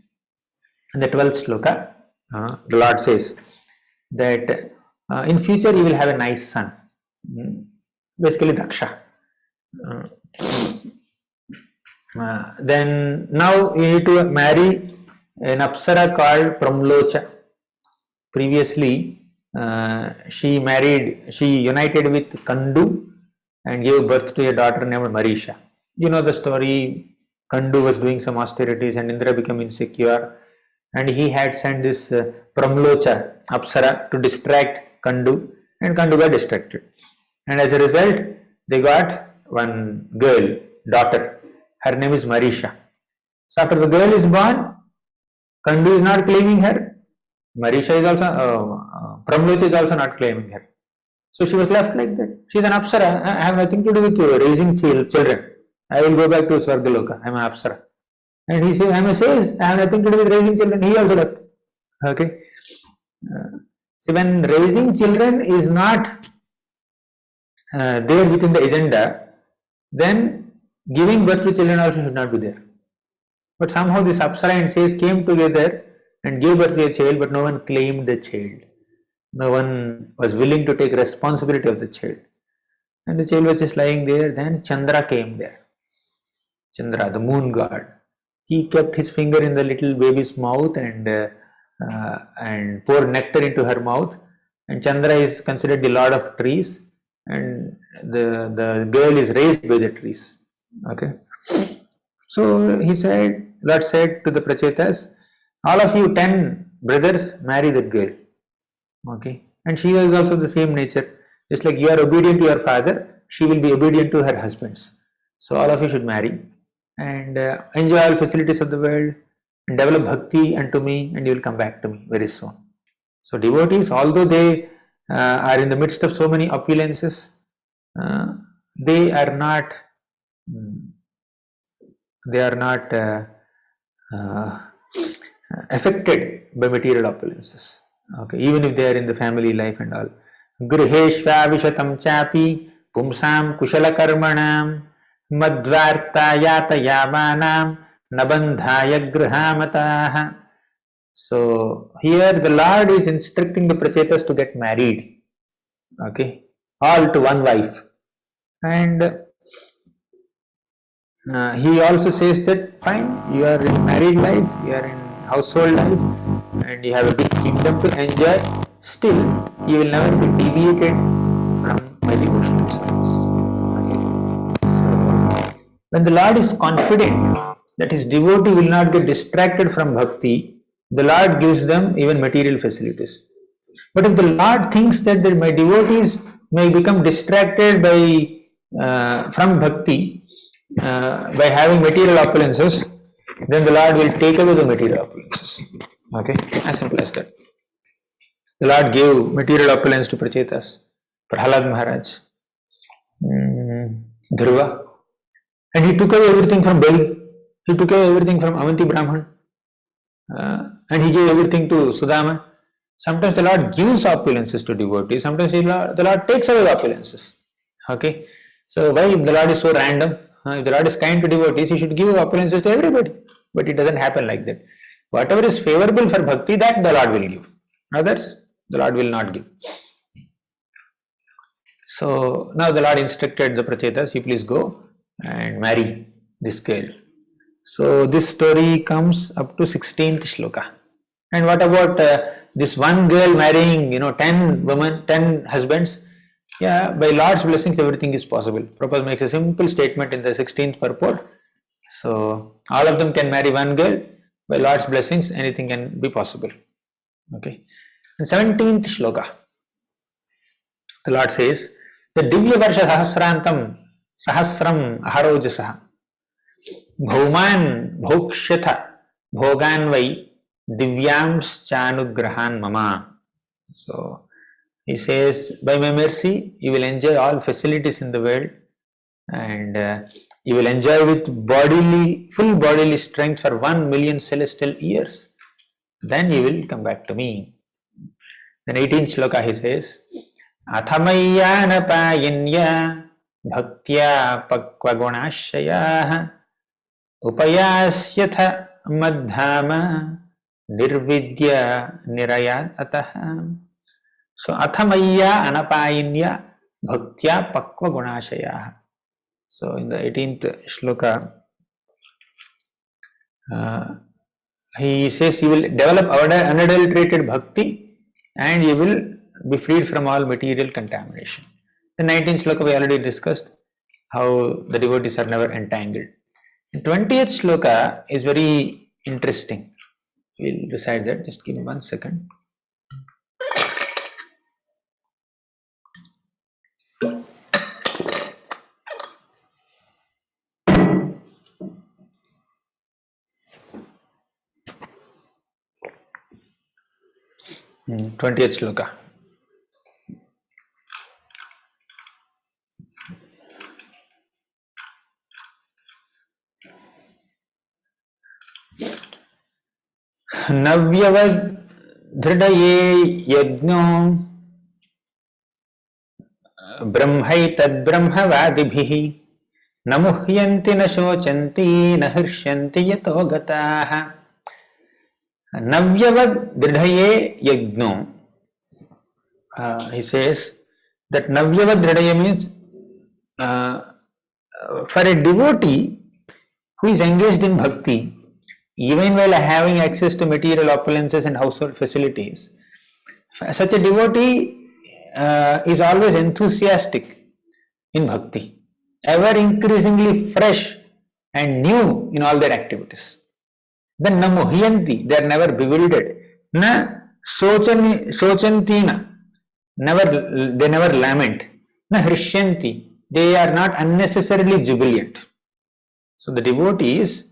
in the 12th sloka, the Lord says that in future you will have a nice son. Basically, Daksha. Then now you need to marry an Apsara called Pramlocha. Previously, she united with Kandu and gave birth to a daughter named Marisha. You know the story. Kandu was doing some austerities and Indra became insecure, and he had sent this Pramlocha Apsara to distract Kandu, and Kandu got distracted. And as a result, they got one girl, daughter. Her name is Marisha. So after the girl is born, Kandu is not claiming her. Marisha is also, Pramlocha is also not claiming her. So she was left like that. She is an Apsara. I have nothing to do with raising children. I will go back to Svargaloka. I am an Apsara. And he says, I have nothing to do with raising children. He also left. Okay. So when raising children is not there within the agenda, then giving birth to children also should not be there. But somehow this Apsara and Says came together and gave birth to a child, but no one claimed the child. No one was willing to take responsibility of the child. And the child was just lying there. Then Chandra came there. Chandra, the moon god. He kept his finger in the little baby's mouth and poured nectar into her mouth. And Chandra is considered the lord of trees, and the girl is raised by the trees. Okay. So Lord said to the Prachetas, all of you 10 brothers marry that girl. Okay. And she is also the same nature. Just like you are obedient to your father, she will be obedient to her husbands. So all of you should marry and enjoy all facilities of the world and develop bhakti unto me, and you will come back to me very soon. So devotees, although they are in the midst of so many opulences, they are not affected by material opulences. Okay, even if they are in the family life and all. Griheshva vishatam chapi pumsam kushala karmanam madvarta yatayamanam nabandhaya grihamataha. So here the Lord is instructing the Prachetas to get married. Okay, all to one wife. And he also says that fine, you are in married life, you are in household life, and you have a big kingdom to enjoy. Still, you will never be deviated from my devotional service. Okay. So, when the Lord is confident that his devotee will not get distracted from bhakti, the Lord gives them even material facilities. But if the Lord thinks that my devotees may become distracted from bhakti by having material opulences, then the Lord will take away the material opulences. Okay, as simple as that. The Lord gave material opulence to Prachetas, Prahalad Maharaj, Dhruva, and he took away everything from Bali. He took away everything from Avanti Brahman, and he gave everything to Sudama. Sometimes the Lord gives opulences to devotees, sometimes the Lord takes away opulences. Okay, so why the Lord is so random? If the Lord is kind to devotees, he should give opulences to everybody. But it doesn't happen like that. Whatever is favorable for bhakti, that the Lord will give. Others, the Lord will not give. So now the Lord instructed the Prachetas, you please go and marry this girl. So this story comes up to 16th shloka. And what about this one girl marrying, 10 women, 10 husbands? Yeah, by Lord's blessings, everything is possible. Prabhupada makes a simple statement in the 16th purport. So all of them can marry one girl. By Lord's blessings, anything can be possible. Okay. In 17th shloka, the Lord says, the Divya Varsha Sahasrantam Sahasram Aharojasaha Bhauman Bhokshatha Bhoganvai Divyamschanugrahan Mama. So he says, by my mercy, you will enjoy all facilities in the world, and you will enjoy with full bodily strength for 1,000,000 celestial years. Then you will come back to me. Then 18th shloka he says, Athamayyanapayanya bhaktya pakvagunashayah upayasyatha madhama nirvidya nirayat ataha. So athamayya anapayanya bhaktya pakva gunashayah. So in the 18th shloka, he says you will develop unadulterated bhakti and you will be freed from all material contamination. The 19th shloka we already discussed how the devotees are never entangled. The 20th shloka is very interesting. We'll recite that. Just give me 1 second. Hmm, 20th shloka. Navyavad dhridaye yajno brahmaitad brahmavadibhihi namuhyanti na shochanti na hirshyanti yato gataha. Navyavad dhridaye yajno. He says that Navyavad dhridaye means for a devotee who is engaged in bhakti, even while having access to material opulences and household facilities, such a devotee is always enthusiastic in bhakti, ever increasingly fresh and new in all their activities. Then na muhyanti, they are never bewildered. Na sochantina, they never lament. Na hrisyanti, they are not unnecessarily jubilant. So the devotees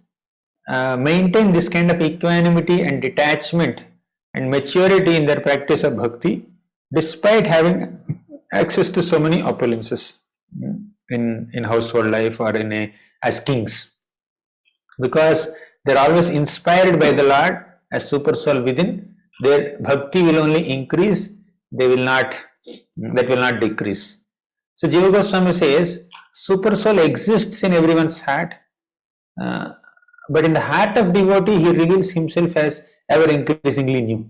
maintain this kind of equanimity and detachment and maturity in their practice of bhakti despite having access to so many opulences in household life or as kings, because they are always inspired by the Lord as super soul within. Their bhakti will only increase, that will not decrease. So Jiva Goswami says super soul exists in everyone's heart, but in the heart of devotee he reveals himself as ever increasingly new.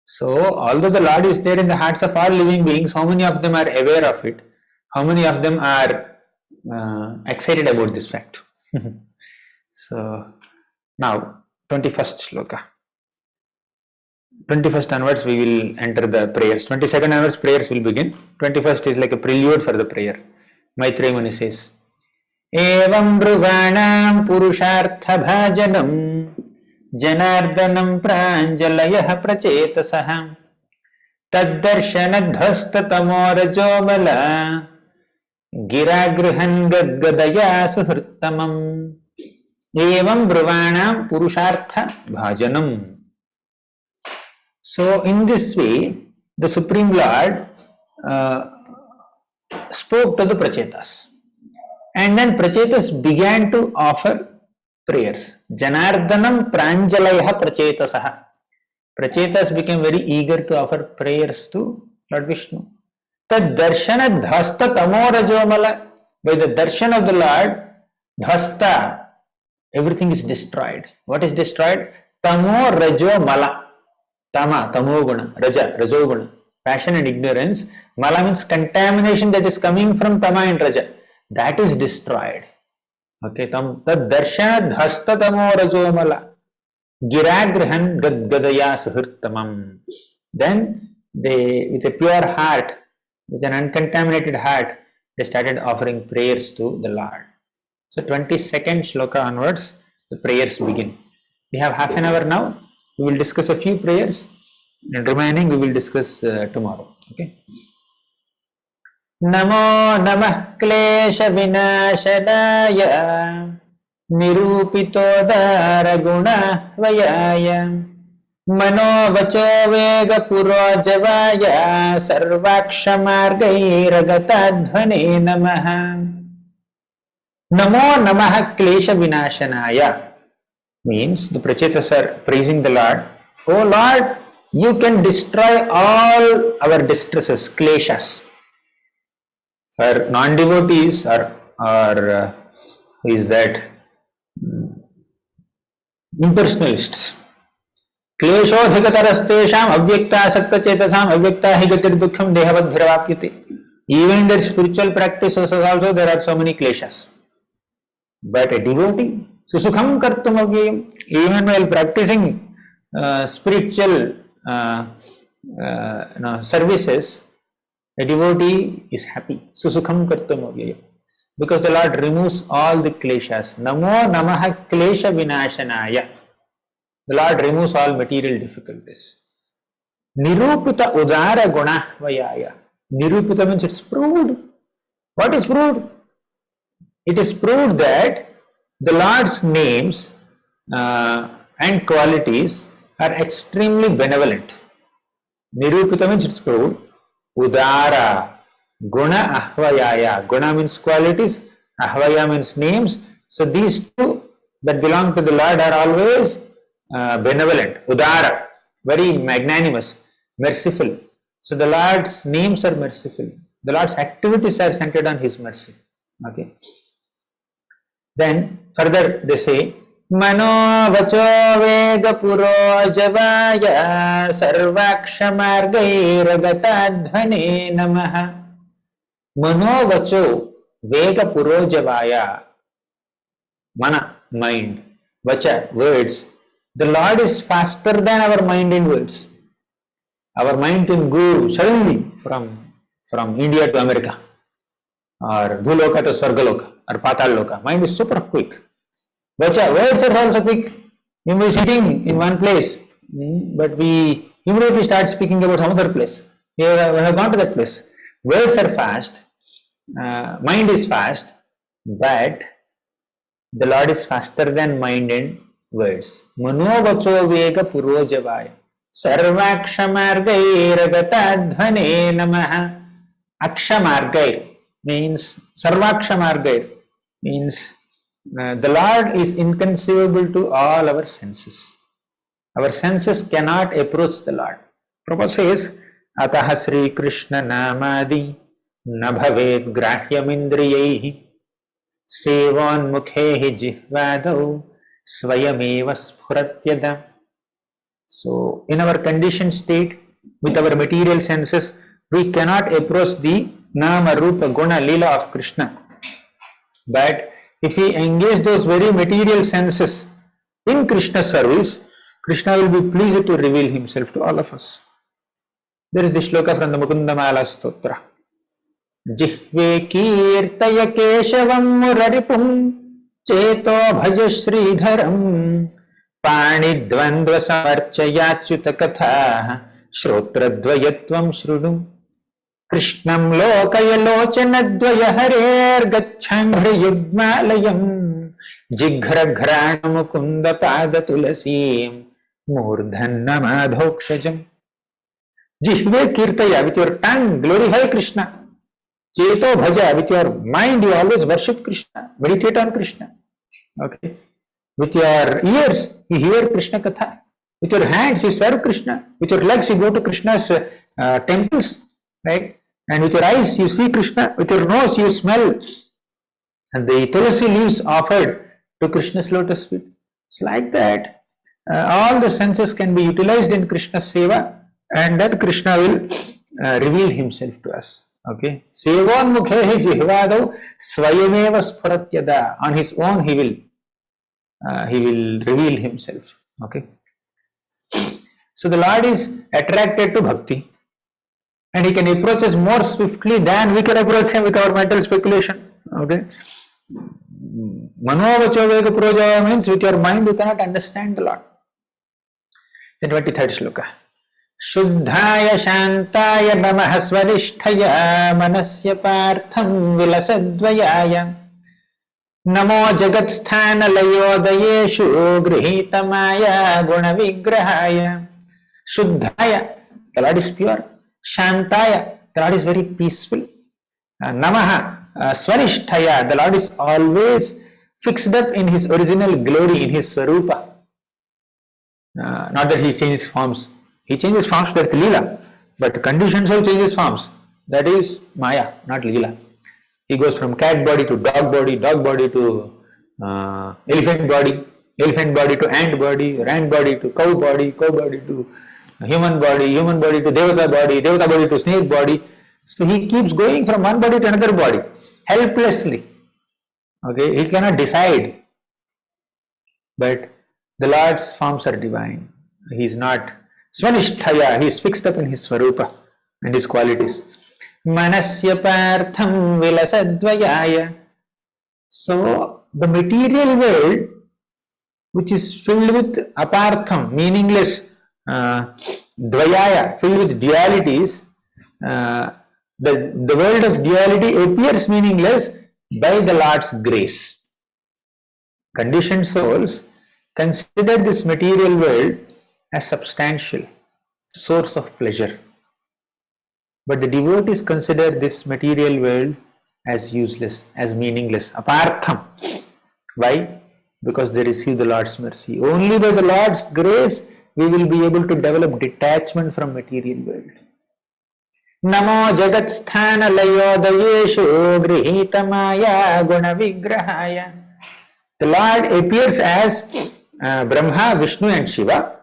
So although the Lord is there in the hearts of all living beings, how many of them are aware of it? How many of them are excited about this fact? So now 21st shloka. 21st onwards we will enter the prayers. 22nd onwards prayers will begin. 21st is like a prelude for the prayer. Maitreya Muni says, Evam bruvāṇāṃ purushartha bhajanam janārdanam pranjalayah prachetasah taddarshanadhvastatamo rajomala giragrihan gadgadaya suhrittamam. Evam bruvāṇāṃ purushartha bhajanam. So in this way, the Supreme Lord uh, spoke to the Prachetas. And then Prachetas began to offer prayers. Janardanam pranjalayaha prachetasaha. Prachetas became very eager to offer prayers to Lord Vishnu. Tad darshana dhasta tamo rajomala. By the darshan of the Lord, dhasta, everything is destroyed. What is destroyed? Tamo rajomala. Tama, tamoguna, raja, rajoguna. Passion and ignorance. Mala means contamination that is coming from tama and raja. That is destroyed. Okay, tad darshana dhasta tamo rajomala. Giragrahan gadgadaya suhurtamam. Then they, with a pure heart, with an uncontaminated heart, they started offering prayers to the Lord. So 22nd shloka onwards, the prayers begin. We have half an hour now. We will discuss a few prayers, and remaining we will discuss tomorrow. Okay. Namo namah klesha vinashanaya निरूपितोदार गुण वयाय मनोवचो वेग पुरोजवाय सर्वाक्षमार्गैरगताध्वने नमः नमो नमः क्लेश विनाशनाय means the Prachetas are praising the Lord. Oh Lord, you can destroy all our distresses, kleshas. For non-devotees or is that impersonalists. Kleshodhikatarastesham avyakta sakta chetasam avyakta hi gatir dukkham dehavat bhiravapyate. Even in their spiritual practices also there are so many kleshas. But a devotee, susukham kartum avyayam, even while practicing spiritual services, a devotee is happy. Susukham kartum avyayam. Because the Lord removes all the kleshas. Namo namaha klesha vinashanaya. The Lord removes all material difficulties. Nirupita udara guna vayaya. Nirupita means it's proved. What is proved? It is proved that the Lord's names and qualities are extremely benevolent. Nirupita means it's proved. Udara. Guna ahvayaya. Guna means qualities, ahvaya means names. So these two that belong to the Lord are always benevolent. Udara, very magnanimous, merciful. So the Lord's names are merciful. The Lord's activities are centered on His mercy. Okay. Then further they say, Mano vacho vega puro javaya sarvakshamargairagatatdhane namaha. Manovacho vega purojavaya. Mana, mind. Vacha, words. The Lord is faster than our mind in words. Our mind can go suddenly from India to America, or Bhuloka to Swargaloka, or Pataloka. Mind is super quick. Vacha, words are also quick. You may be sitting in one place, but we immediately start speaking about some other place. We have gone to that place. Words are fast, mind is fast, but the Lord is faster than mind and words. Manovacho vega purojavaya sarvakshamargairagatatdhane namaha. Akshamargair means sarvakshamargair means the Lord is inconceivable to all our senses. Our senses cannot approach the Lord. Prabhupada says, Ataha Sri Krishna Namadi न भवेत् ग्राह्यमिन्द्रियैः सेवोन्मुखैः जिह्वादौ स्वयमेव स्फुरत्यदा. So in our conditioned state with our material senses, we cannot approach the Nama, Rupa, Guna, Lila of Krishna. But if we engage those very material senses in Krishna's service, Krishna will be pleased to reveal himself to all of us. There is the shloka from the Mukundamala Stotra. Jihve kirtaya keshavam muraripum cheto bhaja sridharam panidvandva samarchayachyuta katha shrotradvayatvam shrudum krishnam lokaya lochanadvaya harer gacchambra yugmalayam jighra ghrana mukunda pada tulasim murdhanna madhokshajam. Jihve kirtaya, with your tongue glorify Krishna. Cheto bhaja, with your mind you always worship Krishna, meditate on Krishna. Okay. With your ears you hear Krishna Katha. With your hands you serve Krishna. With your legs you go to Krishna's temples, right? And with your eyes you see Krishna. With your nose you smell and the tulsi leaves offered to Krishna's lotus feet. It's like that. All the senses can be utilized in Krishna's seva, and that Krishna will reveal himself to us. Okay. Sevon mukhehi jihvadau swayameva spuratyada. On his own he will reveal himself. Okay. So the Lord is attracted to bhakti, and he can approach us more swiftly than we can approach him with our mental speculation. Okay. Manovachovega projaya means with your mind you cannot understand the Lord. The 23rd shloka. Shuddhaya shantaya namaha swadisthaya manasya partham vilasadvayaya namo jagatsthana layodayeshu grihitamaya guna vigrahaya. Shuddhaya, the Lord is pure. Shantaya, the Lord is very peaceful. Namaha, Swanisthaya, the Lord is always fixed up in his original glory, in his Swarupa. Not that he changes forms. He changes forms, that's Leela. But conditions of changes forms, that is Maya, not Leela. He goes from cat body to dog body to elephant body to ant body to cow body to human body to devata body to snake body. So he keeps going from one body to another body, helplessly. Okay, he cannot decide. But the Lord's forms are divine. He is not Swanisthaya, he is fixed up in his Swarupa and his qualities. Manasya partham vilasadvayaya. So the material world, which is filled with apartham, meaningless, dvayaya, filled with dualities, the world of duality appears meaningless by the Lord's grace. Conditioned souls consider this material world as substantial, source of pleasure. But the devotees consider this material world as useless, as meaningless, apartham. Why? Because they receive the Lord's mercy. Only by the Lord's grace we will be able to develop detachment from material world. Namo jagatsthana layodayeshu grihitamaya guna vigrahaya. The Lord appears as Brahma, Vishnu and Shiva,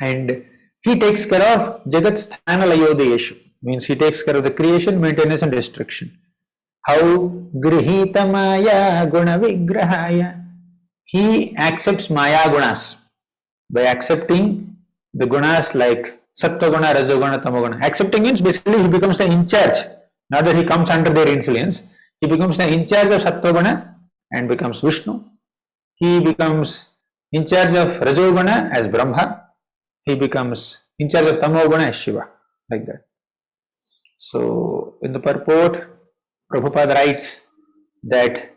and he takes care of jagatsthana layodayeshu, means he takes care of the creation, maintenance and destruction. How? Grihitamaya guna vigrahaya. He accepts Maya gunas by accepting the gunas like Sattva guna, Rajoguna, Tamoguna. Accepting means basically he becomes the in charge, not that he comes under their influence. He becomes the in charge of Sattva guna and becomes Vishnu. He becomes in charge of Rajoguna as Brahma. He becomes in charge of Tamoguna as Shiva, like that. So in the purport, Prabhupada writes that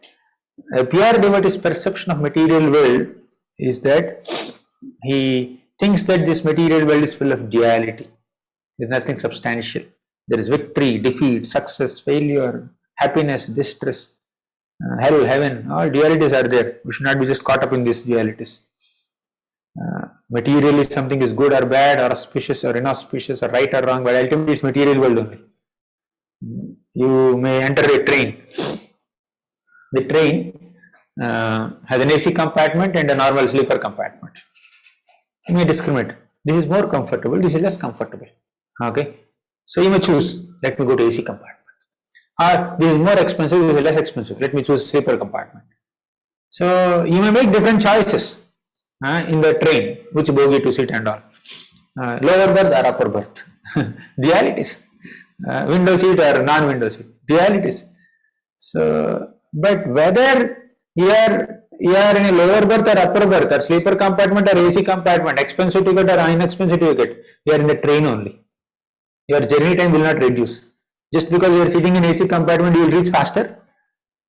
a pure devotee's perception of material world is that he thinks that this material world is full of duality. There is nothing substantial. There is victory, defeat, success, failure, happiness, distress, hell, heaven, all dualities are there. We should not be just caught up in these dualities. Materially something is good or bad or auspicious or inauspicious or right or wrong, but ultimately it's material world only. You may enter a train. The train has an AC compartment and a normal sleeper compartment. You may discriminate. This is more comfortable, this is less comfortable. Okay. So you may choose, let me go to AC compartment. Or this is more expensive, this is less expensive, let me choose sleeper compartment. So you may make different choices in the train, which bogie to sit and all. Lower berth or upper berth. Dualities. Window seat or non-window seat. Dualities. So, but whether you are in a lower berth or upper berth or sleeper compartment or AC compartment, expensive ticket or inexpensive ticket, you are in the train only. Your journey time will not reduce. Just because you are sitting in AC compartment, you will reach faster?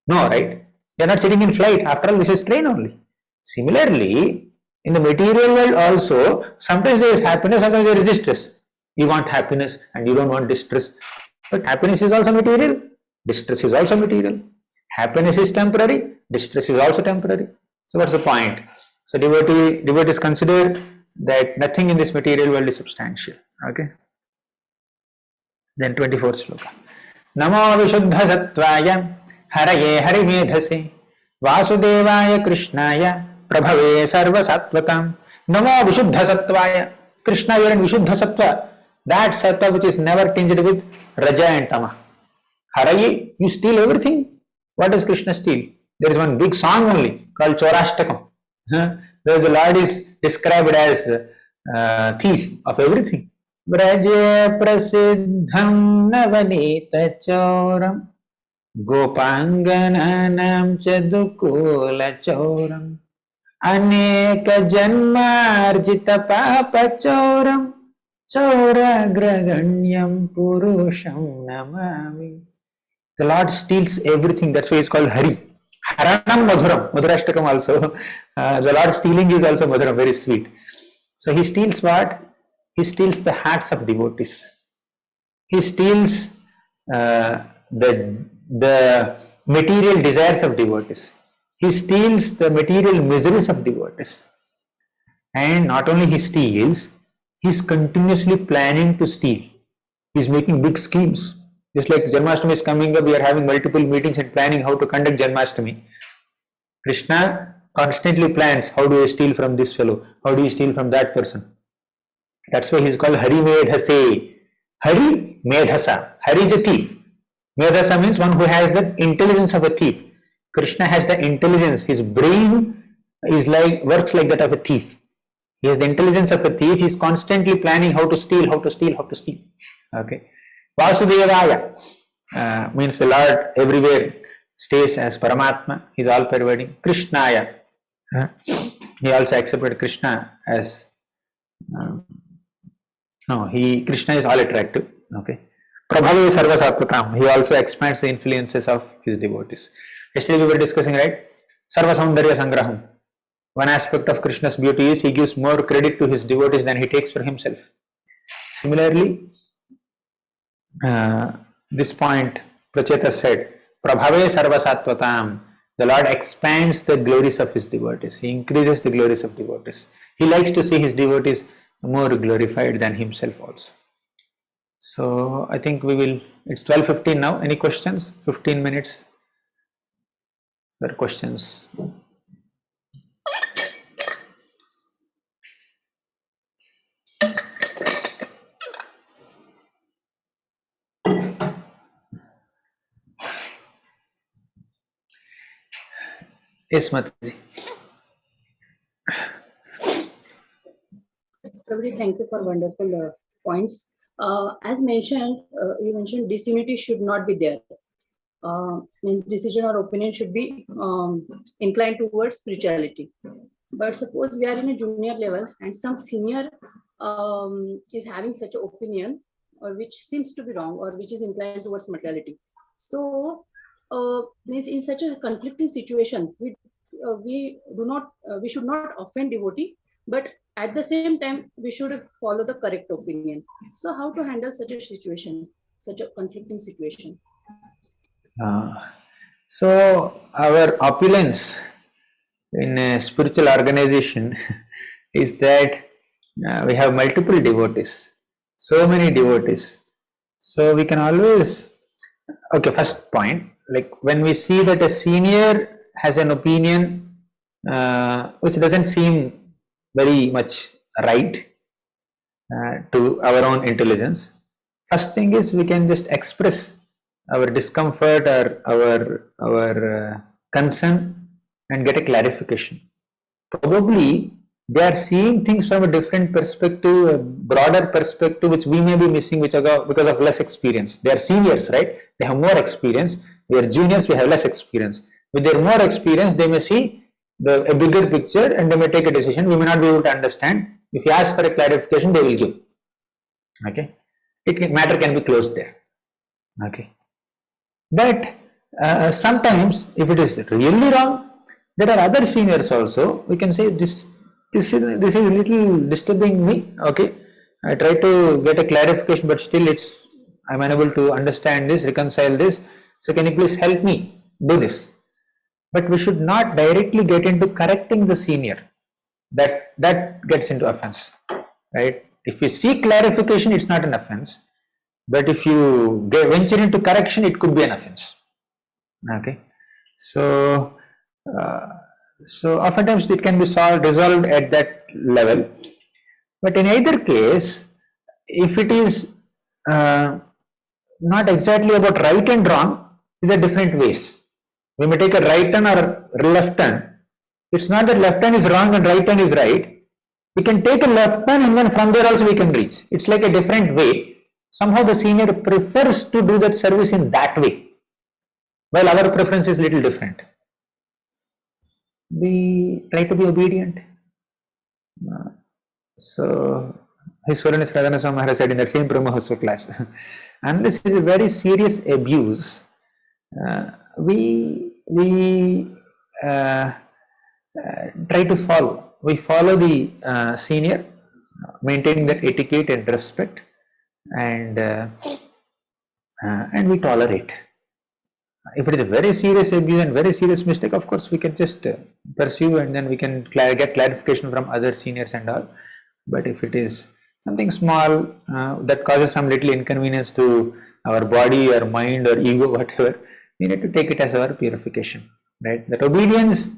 No, right? You are not sitting in flight. After all, this is train only. Similarly, in the material world also, sometimes there is happiness, sometimes there is distress. You want happiness and you don't want distress. But happiness is also material, distress is also material. Happiness is temporary, distress is also temporary. So what's the point? So devotees consider that nothing in this material world is substantial. Okay. Then 24th sloka. Namo Vishuddha Sattvaya Haraye Harimedhase Vasudevaya Krishnaya Prabhave Sarva Sattvatam. Namo Vishuddha Sattvaya. Krishna, you are in Vishuddha Sattva. That Sattva which is never tinged with Raja and Tama. Haraye, you steal everything. What does Krishna steal? There is one big song only called Chaurashtakam, where the Lord is described as thief of everything. Vraje prasiddham navanita chauram gopangananam chadukula chauram aneka janmarjita papa chauram chauragraganyam purusham namami. The Lord steals everything. That's why it's called Hari. Haranam Madhuram. Madhurashtakam also. The Lord stealing is also Madhuram, very sweet. So he steals what? He steals the hearts of devotees. He steals the material desires of devotees. He steals the material miseries of devotees. And not only he steals, he is continuously planning to steal. He is making big schemes. Just like Janmashtami is coming up, we are having multiple meetings and planning how to conduct Janmashtami. Krishna constantly plans, how do I steal from this fellow? How do you steal from that person? That's why he is called Hari Medhase. Hari Medhasa. Hari is a thief. Medhasa means one who has the intelligence of a thief. Krishna has the intelligence. His brain is works like that of a thief. He has the intelligence of a thief. He is constantly planning how to steal, how to steal, how to steal. Okay. Vasudevaya means the Lord everywhere stays as Paramatma. He is all pervading. Krishnaya. He also accepted Krishna as Krishna is all attractive. Okay. Prabhave Sarva Sattvatam. He also expands the influences of his devotees. Yesterday we were discussing, right? Sarva Saundarya Sangraham. One aspect of Krishna's beauty is he gives more credit to his devotees than he takes for himself. Similarly, this point Pracheta said, Prabhave Sarva Sattvatam. The Lord expands the glories of his devotees. He increases the glories of devotees. He likes to see his devotees more glorified than himself also. So I think we will, it's 12:15 now. Any questions? 15 minutes. There are questions. Yes, Mataji. Prabhuji, thank you for wonderful points. As mentioned, you mentioned disunity should not be there. Means decision or opinion should be inclined towards spirituality. But suppose we are in a junior level and some senior is having such an opinion or which seems to be wrong or which is inclined towards materiality. So means in such a conflicting situation, we should not offend devotee, but at the same time we should follow the correct opinion. So how to handle such a situation, such a conflicting situation? So our opulence in a spiritual organization is that we have multiple devotees, so many devotees. So we can always, okay, first point, like when we see that a senior has an opinion which doesn't seem very much right to our own intelligence, first thing is we can just express our discomfort or our concern and get a clarification. Probably they are seeing things from a different perspective, a broader perspective, which we may be missing because of less experience. They are seniors, right? They have more experience. We are juniors, we have less experience. With their more experience, they may see a bigger picture and they may take a decision. We may not be able to understand. If you ask for a clarification, they will give. Okay, matter can be closed there. Okay, but sometimes if it is really wrong, there are other seniors also. We can say this is little disturbing me. Okay, I try to get a clarification, but still I'm unable to understand this, reconcile this. So can you please help me do this? But we should not directly get into correcting the senior. That gets into offense, right? If you seek clarification, it's not an offense. But if you venture into correction, it could be an offense. Okay, so oftentimes it can be resolved at that level. But in either case, if it is not exactly about right and wrong, these are different ways. We may take a right turn or a left turn. It's not that left turn is wrong and right turn is right. We can take a left turn and then from there also we can reach. It's like a different way. Somehow the senior prefers to do that service in that way, while our preference is little different. We try to be obedient. So His Holiness Radhana Swami Maharaj said in that same Brahmahotsav class, unless it is a very serious abuse, we try to follow. We follow the senior, maintaining that etiquette and respect, and we tolerate. If it is a very serious abuse and very serious mistake, of course we can just pursue and then we can get clarification from other seniors and all. But if it is something small that causes some little inconvenience to our body or mind or ego, whatever, we need to take it as our purification, right? That obedience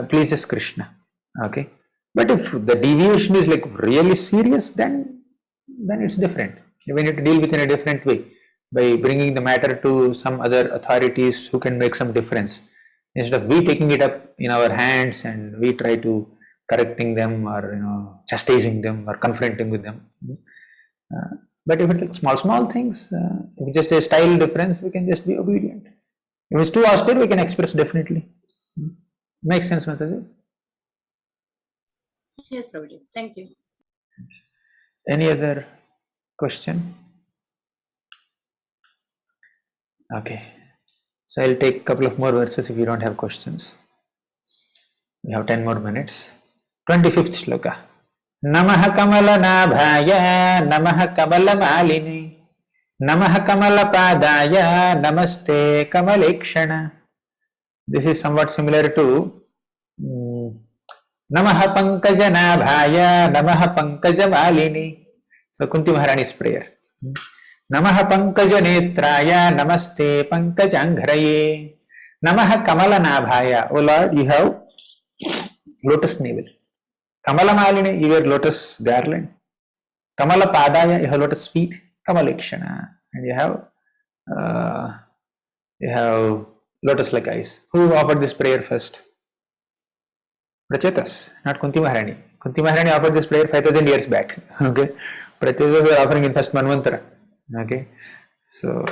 pleases Krishna. Okay, but if the deviation is like really serious, then it's different. We need to deal with it in a different way, by bringing the matter to some other authorities who can make some difference, instead of we taking it up in our hands and we try to correcting them or chastising them or confronting with them. But if it's like small things, if it's just a style difference, we can just be obedient. If it's too austere, we can express differently. Makes sense, Mataji? Yes, Prabhuji. Thank you. Any other question? Okay, so I'll take a couple of more verses if you don't have questions. We have 10 more minutes. 25th shloka. Namaha kamala nabhaya, namaha kamala malini, namaha kamala padaya, namaste kamalekshana. This is somewhat similar to namaha pankaja nabhaya, namaha pankaja malini. So Kunti Maharani's prayer. Namaha pankaja netraya, namaste pankajanghraye, namaha kamala nabhaya. Oh Lord, you have lotus navel. Kamala malini, you wear lotus garland. Kamala padaya, you have lotus feet. Kamalekshana, and you have lotus like eyes. Who offered this prayer first? Prachetas, not Kunti Maharani. Kunti Maharani offered this prayer 5000 years back. Okay, Prachetas were offering in first Manvantara. Okay, so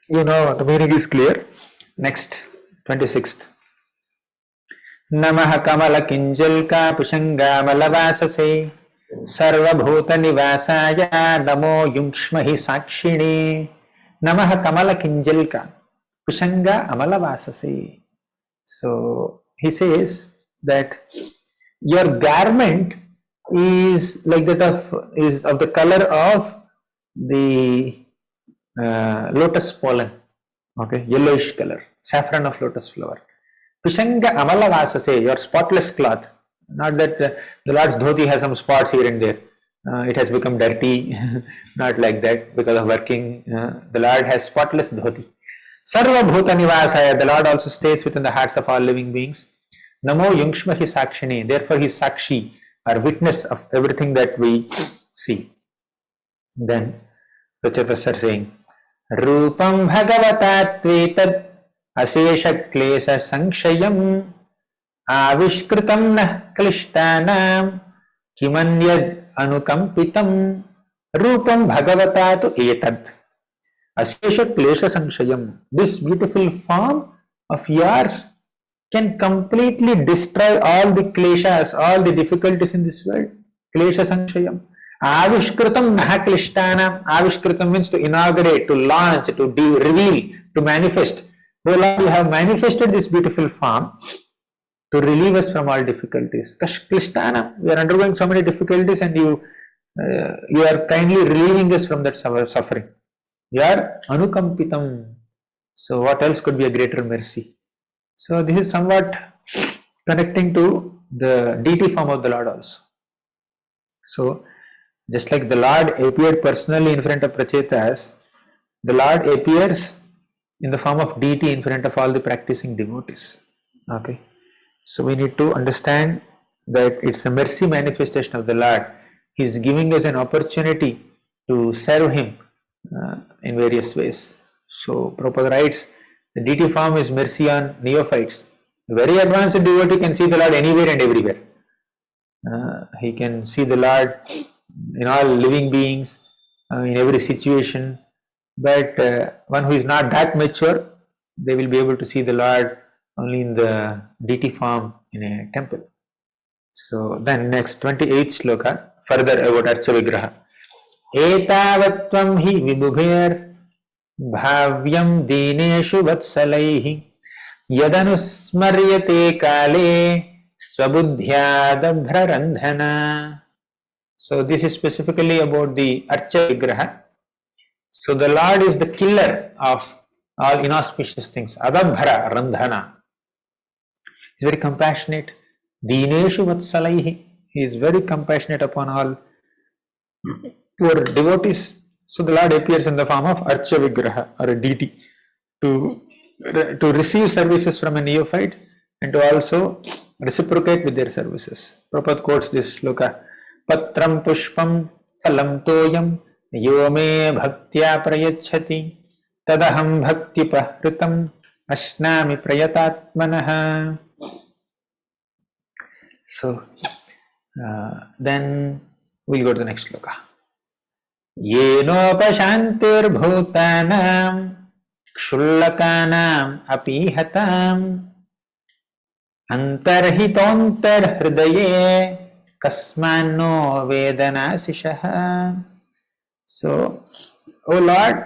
the meaning is clear. Next, 26th. Namaha kamala kinjalka pushanga malavasase sarvabhuta nivasaya namo yungshmahi sakshini. Namaha kamala kinjalka pushanga amalavasase. So he says that your garment is like that of the color of the lotus pollen, okay, yellowish color, saffron of lotus flower. Pushanga amala vasase, your spotless cloth. Not that the Lord's dhoti has some spots here and there. It has become dirty. Not like that because of working. The Lord has spotless dhoti. Sarva bhuta nivasaya, the Lord also stays within the hearts of all living beings. Namo yungshmahi sakshini, therefore he is sakshi, or witness of everything that we see. Then Prachetas are saying, Rupam bhagavata tvetad asesha klesa sankshayam avishkritam nah klishtanam kimanyad anukampitam. Rupam bhagavata tu etad asesha klesa sankshayam. This beautiful form of yours can completely destroy all the kleshas, all the difficulties in this world. Klesha sankshayam. Avishkritam nahaklishtanam. Avishkritam means to inaugurate, to launch, to reveal, to manifest. Oh Lord, you have manifested this beautiful form to relieve us from all difficulties. Klishtanam, we are undergoing so many difficulties and you You are kindly relieving us from that suffering. You are anukampitam. So what else could be a greater mercy? So this is somewhat connecting to the deity form of the Lord also. So just like the Lord appeared personally in front of Prachetas, the Lord appears in the form of deity in front of all the practicing devotees. Okay. So we need to understand that it's a mercy manifestation of the Lord. He is giving us an opportunity to serve Him in various ways. So Prabhupada writes, the deity form is mercy on neophytes. A very advanced devotee can see the Lord anywhere and everywhere. He can see the Lord in all living beings, in every situation. But one who is not that mature, they will be able to see the Lord only in the deity form in a temple. So then next 28th shloka, further about Archa Vigraha. एतावत्त्वं हि विबुधेर्भाव्यं दीनेषु वत्सलैः यदनुस्मर्यते काले स्वबुद्ध्यादभ्ररन्धना. So this is specifically about the Archa Vigraha. So the Lord is the killer of all inauspicious things. Adabhara Randhana. He is very compassionate. Dineshu Vatsalaihi. He is very compassionate upon all poor devotees. So the Lord appears in the form of Archa Vigraha or a deity to receive services from a neophyte and to also reciprocate with their services. Prabhupada quotes this shloka. Patram pushpam phalam toyam yo me bhaktya prayachati tadaham bhaktipa ritam ashnami prayatatmanaha. So then we'll go to the next shloka. येनोपशान्तिर्भूतानां क्षुल्लकानाम् अपीहताम् अन्तर्हितोऽन्तर्हृदये कस्मान्नो वेदनाशिषः. So, O Lord,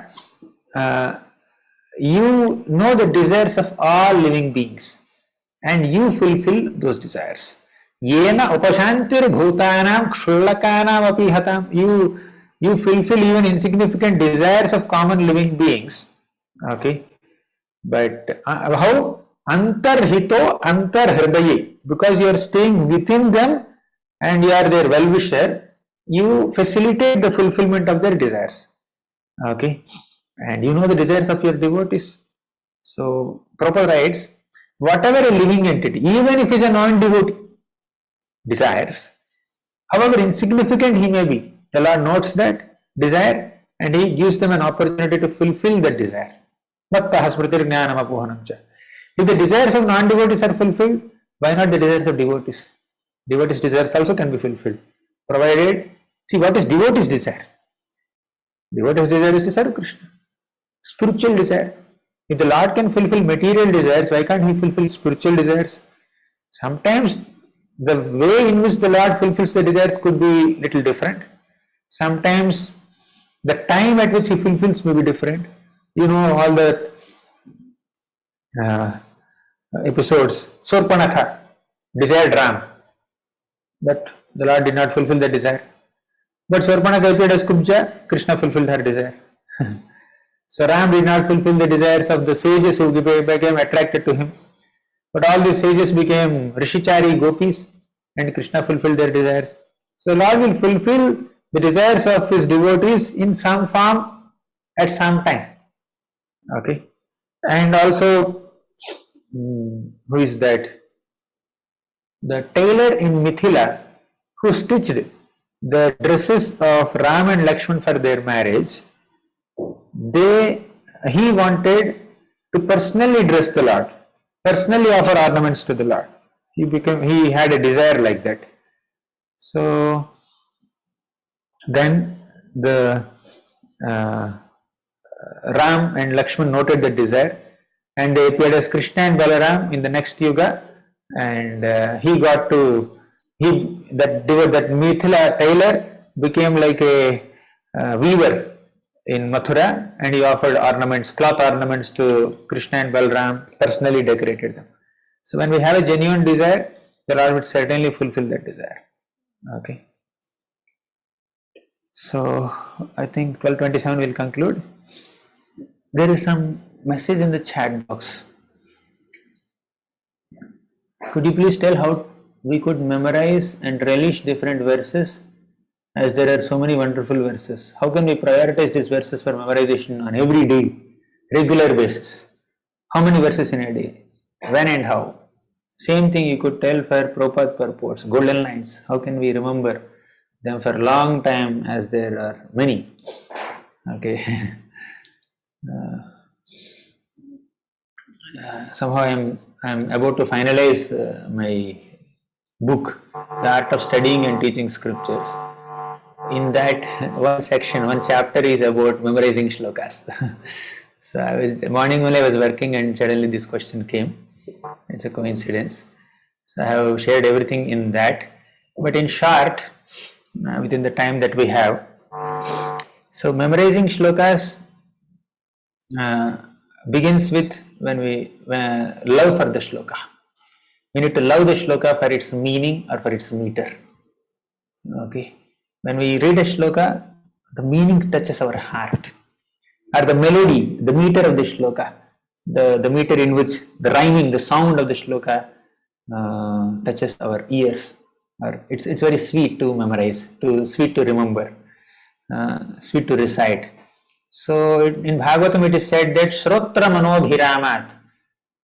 you know the desires of all living beings and you fulfill those desires. Yena upashantir bhutanam kshullakanam apihatam. You fulfill even insignificant desires of common living beings. Okay. But how? Antarhito antarhridaye. Because you are staying within them and you are their well-wisher, you facilitate the fulfillment of their desires. Okay. And you know the desires of your devotees. So Prabhupada writes, whatever a living entity, even if he is a non-devotee, desires, however insignificant he may be, the Lord notes that desire and He gives them an opportunity to fulfill that desire. If the desires of non-devotees are fulfilled, why not the desires of devotees? Devotees' desires also can be fulfilled. Provided, see what is devotees' desire? Devotees' desire is to serve Krishna. Spiritual desire. If the Lord can fulfill material desires, why can't He fulfill spiritual desires? Sometimes the way in which the Lord fulfills the desires could be little different. Sometimes the time at which He fulfills may be different. You know all the episodes. Surpanakha desired Ram, but the Lord did not fulfill the desire. But Surpanakha appeared as Kubja, Krishna fulfilled her desire. So Ram did not fulfill the desires of the sages who became attracted to him. But all these sages became Rishichari gopis and Krishna fulfilled their desires. So Lord will fulfill the desires of His devotees in some form at some time. Okay. And also, who is that? The tailor in Mithila who stitched the dresses of Ram and Lakshman for their marriage, he wanted to personally dress the Lord, personally offer ornaments to the Lord. He had a desire like that. So then the Ram and Lakshman noted the desire and they appeared as Krishna and Balaram in the next yuga, and that Mithila tailor became like a weaver in Mathura, and he offered ornaments, cloth ornaments to Krishna and Balaram, personally decorated them. So when we have a genuine desire, the Lord will certainly fulfill that desire. Okay. So I think 12:27 will conclude. There is some message in the chat box. Could you please tell how we could memorize and relish different verses, as there are so many wonderful verses? How can we prioritize these verses for memorization on every day, regular basis? How many verses in a day? When and how? Same thing you could tell for Prabhupada purports, golden lines. How can we remember them for a long time, as there are many? Okay. Somehow I'm about to finalize my book, The Art of Studying and Teaching Scriptures. In that one section, one chapter is about memorizing shlokas. So morning only I was working and suddenly this question came. It's a coincidence. So I have shared everything in that. But in short, within the time that we have, so memorizing shlokas begins with when we love for the shloka. We need to love the shloka for its meaning or for its meter. Okay. When we read a shloka, the meaning touches our heart, or the melody, the meter of the shloka, the meter in which the rhyming, the sound of the shloka touches our ears. Or it's very sweet to memorize, sweet to remember, sweet to recite. So in Bhagavatam it is said that Shrotra Manobhiramat,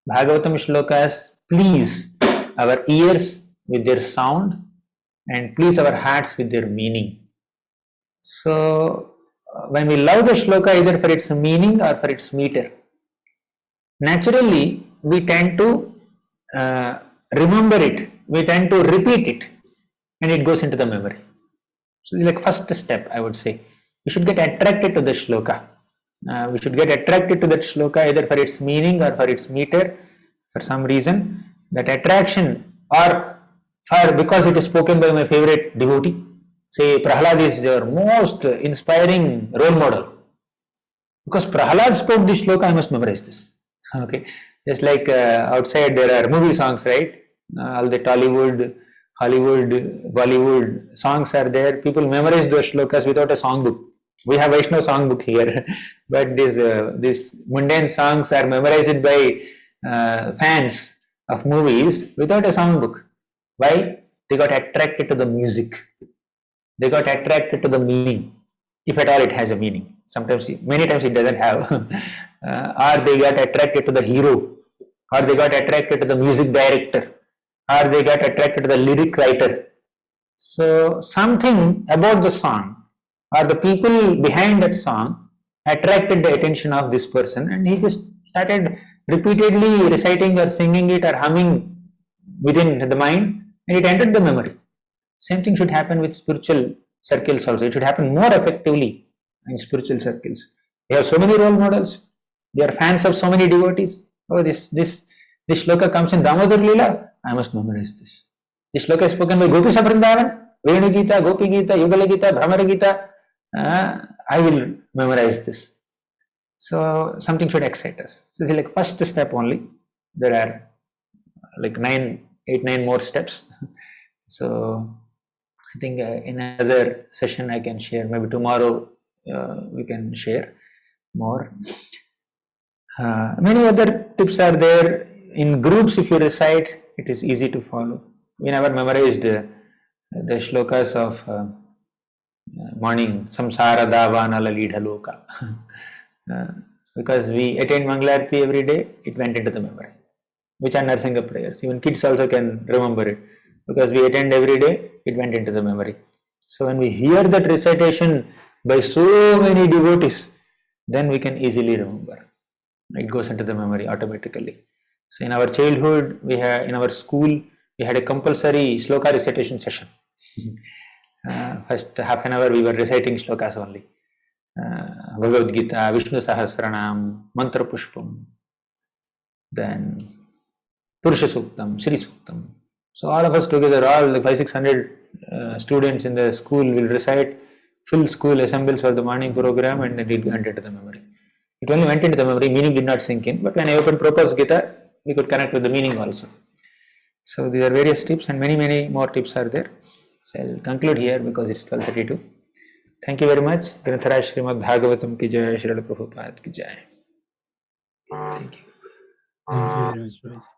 Bhagavatam shlokas please our ears with their sound and please our hearts with their meaning. So when we love the shloka either for its meaning or for its meter, naturally we tend to remember it, we tend to repeat it, and it goes into the memory. So like first step I would say, we should get attracted to the shloka. We should get attracted to that shloka either for its meaning or for its meter. For some reason, that attraction, or for because it is spoken by my favorite devotee. Say Prahlad is your most inspiring role model. Because Prahlad spoke this shloka, I must memorize this. Okay, just like outside there are movie songs, right? All the Tollywood, Hollywood, Bollywood songs are there. People memorize those shlokas without a songbook. We have Vaishnav songbook here, but these mundane songs are memorized by fans of movies without a songbook. Why? They got attracted to the music. They got attracted to the meaning, if at all it has a meaning. Sometimes, many times it doesn't have. Or they got attracted to the hero, or they got attracted to the music director, or they got attracted to the lyric writer. So something about the song or the people behind that song attracted the attention of this person, and he just started repeatedly reciting or singing it or humming within the mind, and it entered the memory. Same thing should happen with spiritual circles also. It should happen more effectively in spiritual circles. They have so many role models. They are fans of so many devotees. Oh, this shloka comes in Damodar Leela. I must memorize this. This shloka is spoken by Gopis of Vrindavan, Venu Gita, Gopi Gita, Yugala Gita, Brahmara Gita. I will memorize this. So something should excite us. So like first step only. There are like 9 more steps. So I think in another session I can share. Maybe tomorrow we can share more. Many other tips are there. In groups, if you recite, it is easy to follow. We never memorized the shlokas of morning, Samsara Davana Lalidha Loka. Because we attend Mangalarti every day, it went into the memory. Which are Narsinga prayers. Even kids also can remember it. Because we attend every day, it went into the memory. So when we hear that recitation by so many devotees, then we can easily remember. It goes into the memory automatically. So in our childhood, in our school, we had a compulsory shloka recitation session. First half an hour we were reciting shlokas only. Bhagavad Gita, Vishnu Sahasranam, Mantra Pushpam, then Purusha Suktam, Sri Suktam. So all of us together, all like 500-600 students in the school will recite. Full school assembles for the morning program, and then it went into the memory. It only went into the memory, meaning did not sink in. But when I opened Prabhupada's Gita, we could connect with the meaning also. So these are various tips, and many more tips are there. So I'll conclude here because it's 12:32. Thank you very much. Grantaraj Srimad Bhagavatam ki jai, Srila Prabhupada ki jai. Thank you. Thank you very much, Prabhuji.